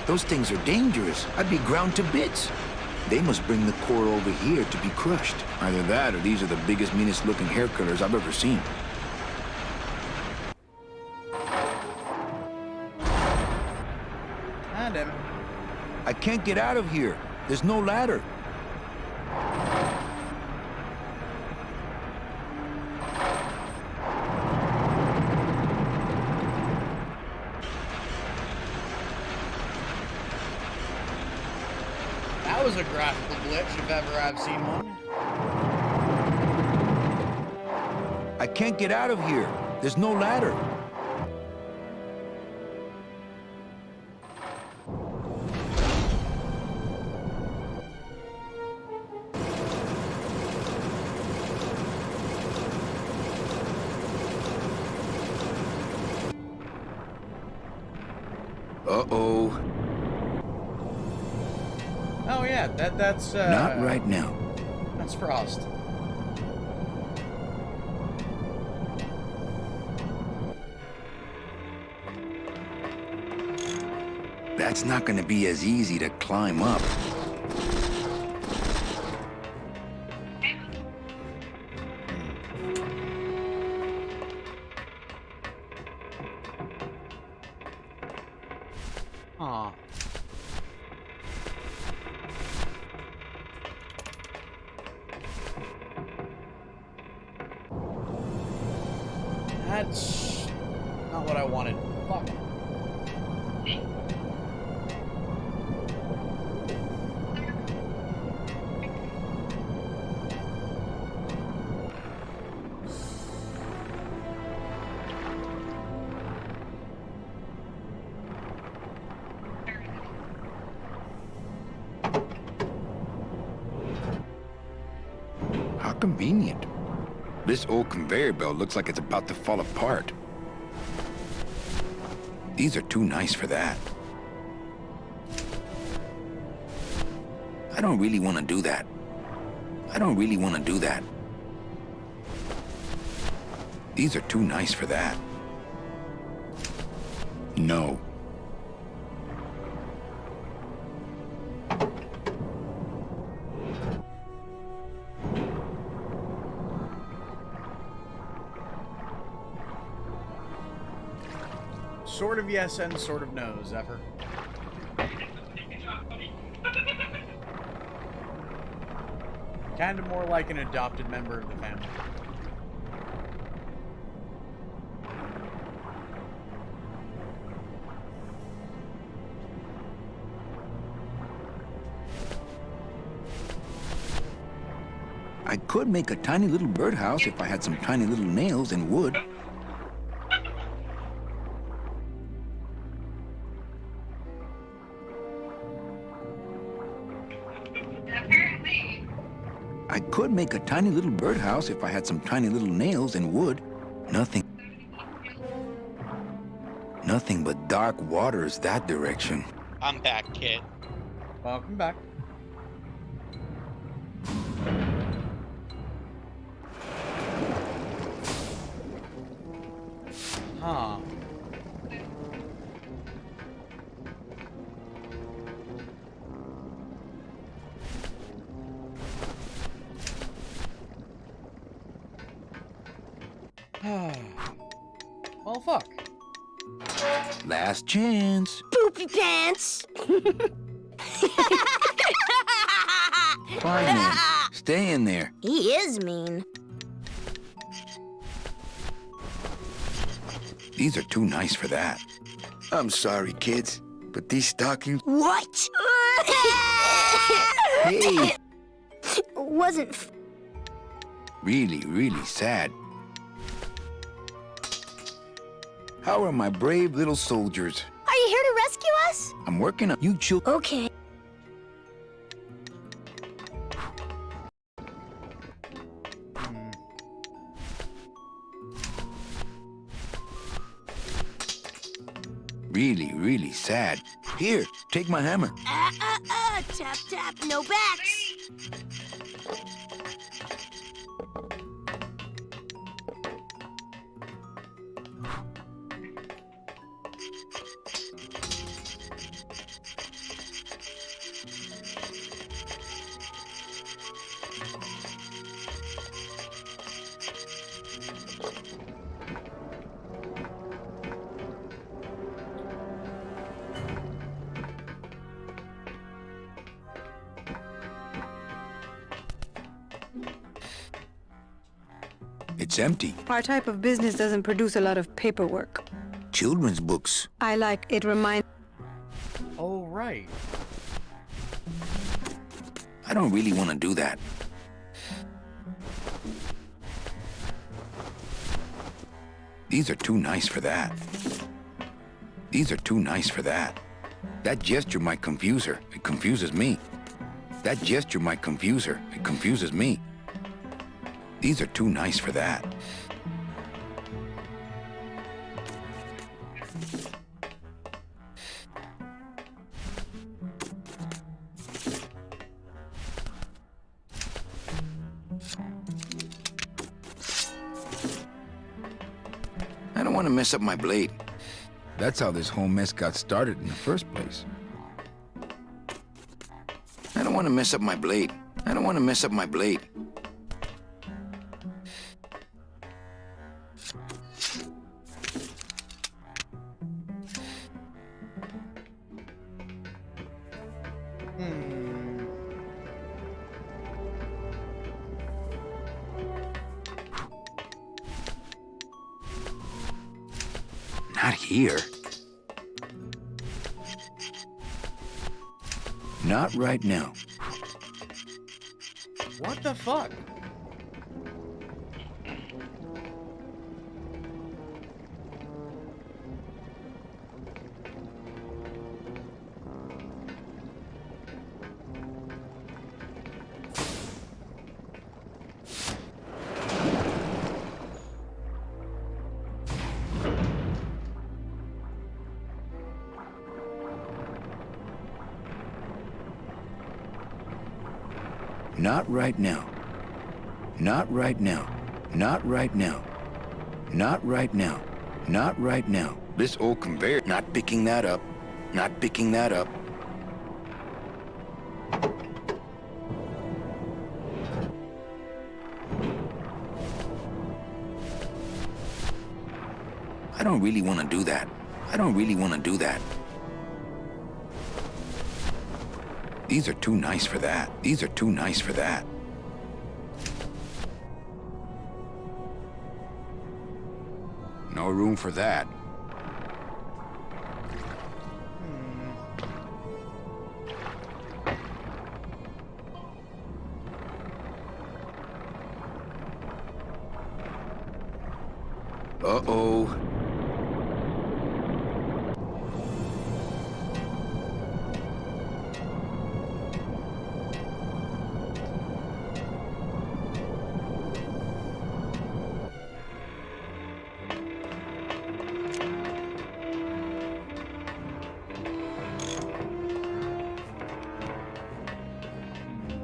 Speaker 10: Those things are dangerous. I'd be ground to bits. They must bring the core over here to be crushed. Either that or these are the biggest, meanest looking hair killers I've ever seen.
Speaker 1: Ah, damn it.
Speaker 10: I can't get out of here. There's no ladder.
Speaker 1: That was a graphical glitch if ever I've seen one.
Speaker 10: I can't get out of here. There's no ladder. Uh-oh.
Speaker 1: Oh yeah, that's
Speaker 10: Not right now.
Speaker 1: That's Frost.
Speaker 10: That's not gonna be as easy to climb up.
Speaker 1: Aw. That's not what I wanted. Fuck.
Speaker 10: How convenient. This old conveyor belt looks like it's about to fall apart. These are too nice for that. I don't really want to do that. I don't really want to do that. These are too nice for that. No.
Speaker 1: Sort of yes and sort of no, Zephyr. Kind of more like an adopted member of the family.
Speaker 10: I could make a tiny little birdhouse if I had some tiny little nails and wood. I could make a tiny little birdhouse if I had some tiny little nails and wood. Nothing but dark waters that direction.
Speaker 16: I'm back, kid.
Speaker 1: Welcome back. Huh. Well, fuck.
Speaker 10: Last chance.
Speaker 13: Poopy pants!
Speaker 10: Fine then. Stay in there.
Speaker 14: He is mean.
Speaker 10: These are too nice for that. I'm sorry, kids, but these stockings...
Speaker 13: What?
Speaker 10: Hey!
Speaker 14: Wasn't
Speaker 10: Really, really sad. How are my brave little soldiers?
Speaker 14: Are you here to rescue us?
Speaker 10: I'm working on you children.
Speaker 14: Okay.
Speaker 10: Really, really sad. Here, take my hammer.
Speaker 13: Tap, tap, no backs.
Speaker 10: It's empty.
Speaker 11: Our type of business doesn't produce a lot of paperwork.
Speaker 10: Children's books.
Speaker 11: I like it reminds...
Speaker 1: Oh, right.
Speaker 10: I don't really want to do that. These are too nice for that. These are too nice for that. That gesture might confuse her. It confuses me. That gesture might confuse her. It confuses me. These are too nice for that. I don't want to mess up my blade. That's how this whole mess got started in the first place. I don't want to mess up my blade. I don't want to mess up my blade. Not here. Not right now.
Speaker 1: What the fuck?
Speaker 10: Not right now. Not right now. Not right now. Not right now. Not right now. This old conveyor, not picking that up. Not picking that up. I don't really want to do that. I don't really want to do that. These are too nice for that. These are too nice for that. No room for that. Uh-oh.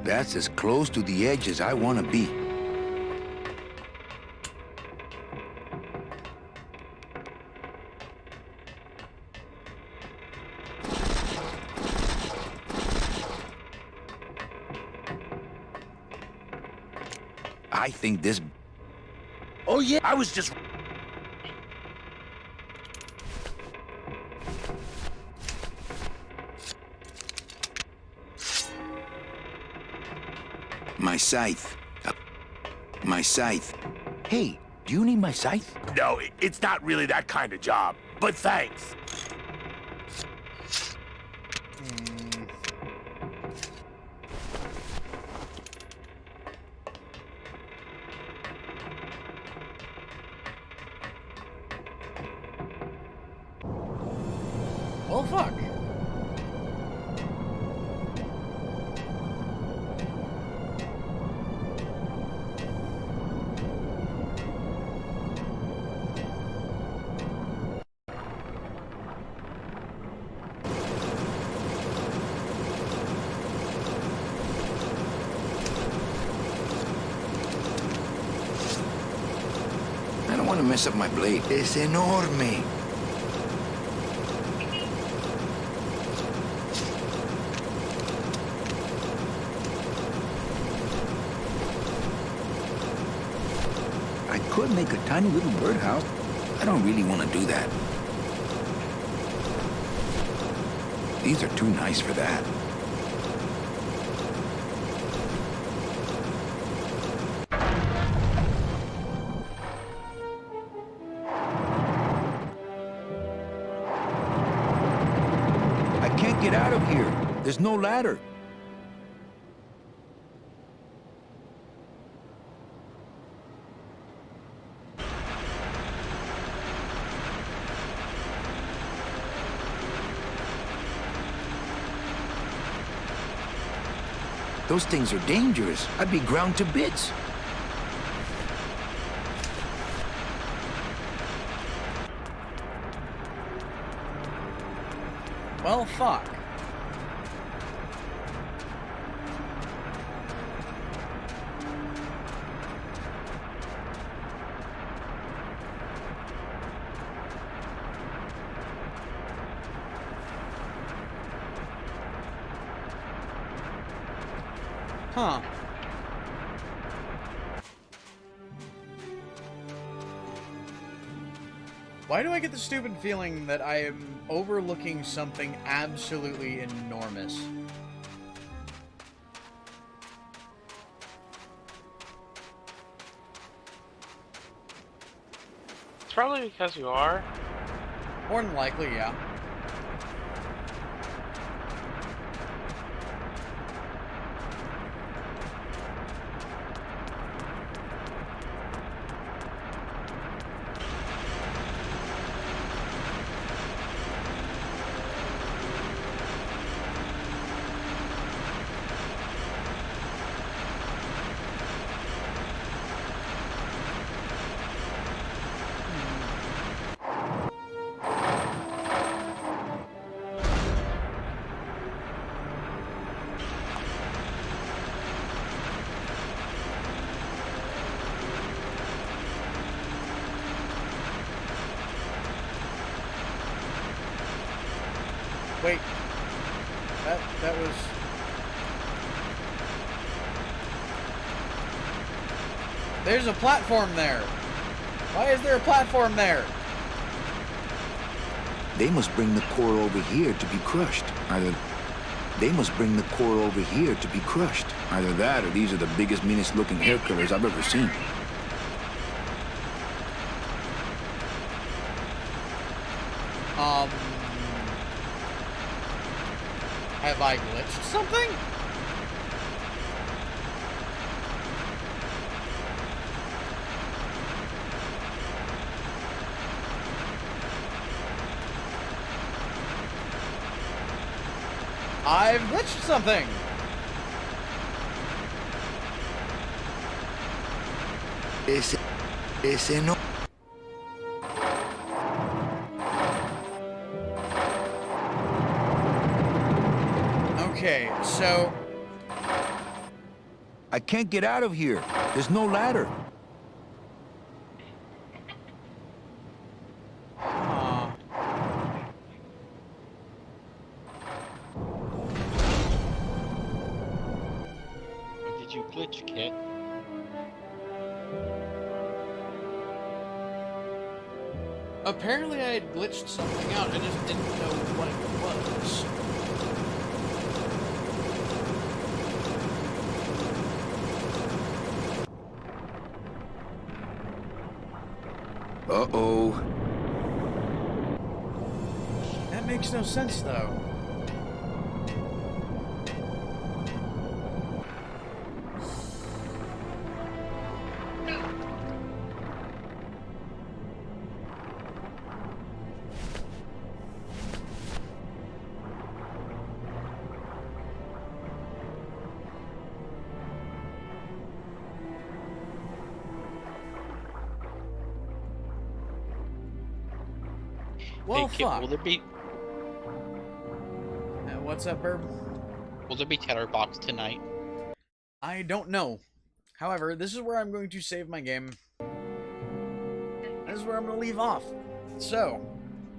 Speaker 10: That's as close to the edge as I want to be. I think this...
Speaker 2: Oh yeah, I was just...
Speaker 10: My scythe. My scythe. Hey, do you need my scythe?
Speaker 2: No, it's not really that kind of job, but thanks.
Speaker 1: Well, fuck.
Speaker 10: I don't want to mess up my blade. Es enorme. I could make a tiny little birdhouse. I don't really want to do that. These are too nice for that. I can't get out of here. There's no ladder. Those things are dangerous. I'd be ground to bits.
Speaker 1: Well, fuck. Huh. Why do I get the stupid feeling that I am overlooking something absolutely enormous?
Speaker 3: It's probably because you are.
Speaker 1: More than likely, yeah. Wait. That was... There's a platform there. Why is there a platform there?
Speaker 10: They must bring the core over here to be crushed. They must bring the core over here to be crushed. Either that or these are the biggest, meanest looking hair killers I've ever seen.
Speaker 1: Have I glitched something? I've glitched something!
Speaker 10: Ese no...
Speaker 1: Okay, so...
Speaker 10: I can't get out of here. There's no ladder.
Speaker 16: Did you glitch, Kit?
Speaker 1: Apparently I had glitched something out, I just didn't know what it was.
Speaker 10: Uh-oh.
Speaker 1: That makes no sense, though. Well,
Speaker 16: hey, Kit,
Speaker 1: fuck.
Speaker 16: will there be...
Speaker 1: What's up, Burb?
Speaker 16: Will there be Tatterbox tonight?
Speaker 1: I don't know. However, this is where I'm going to save my game. This is where I'm going to leave off. So,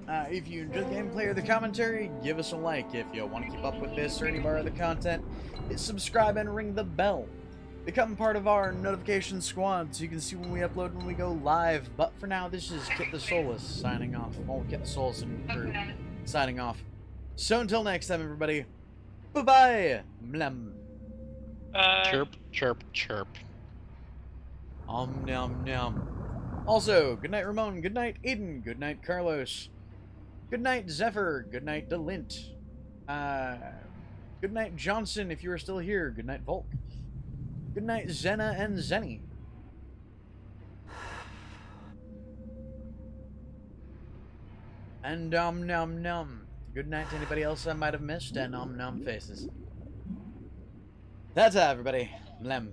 Speaker 1: if you enjoyed the gameplay or the commentary, give us a like. If you want to keep up with this or any of our other content, hit subscribe and ring the bell. Become part of our notification squad so you can see when we upload when we go live. But for now, this is Kitthesoulless signing off. Well, Kitthesoulless and crew signing off. So until next time, everybody, bye-bye. Mlem.
Speaker 16: Chirp, chirp, chirp.
Speaker 1: Nom nom. Also, good night, Ramon. Good night, Eden. Good night, Carlos. Good night, Zephyr. Good night, Delint. Good night, Johnson, if you are still here. Good night, Volk. Good night, Zena and Zenny. And nom nom. Good night to anybody else I might have missed, and nom faces. That's all, everybody. Mlem.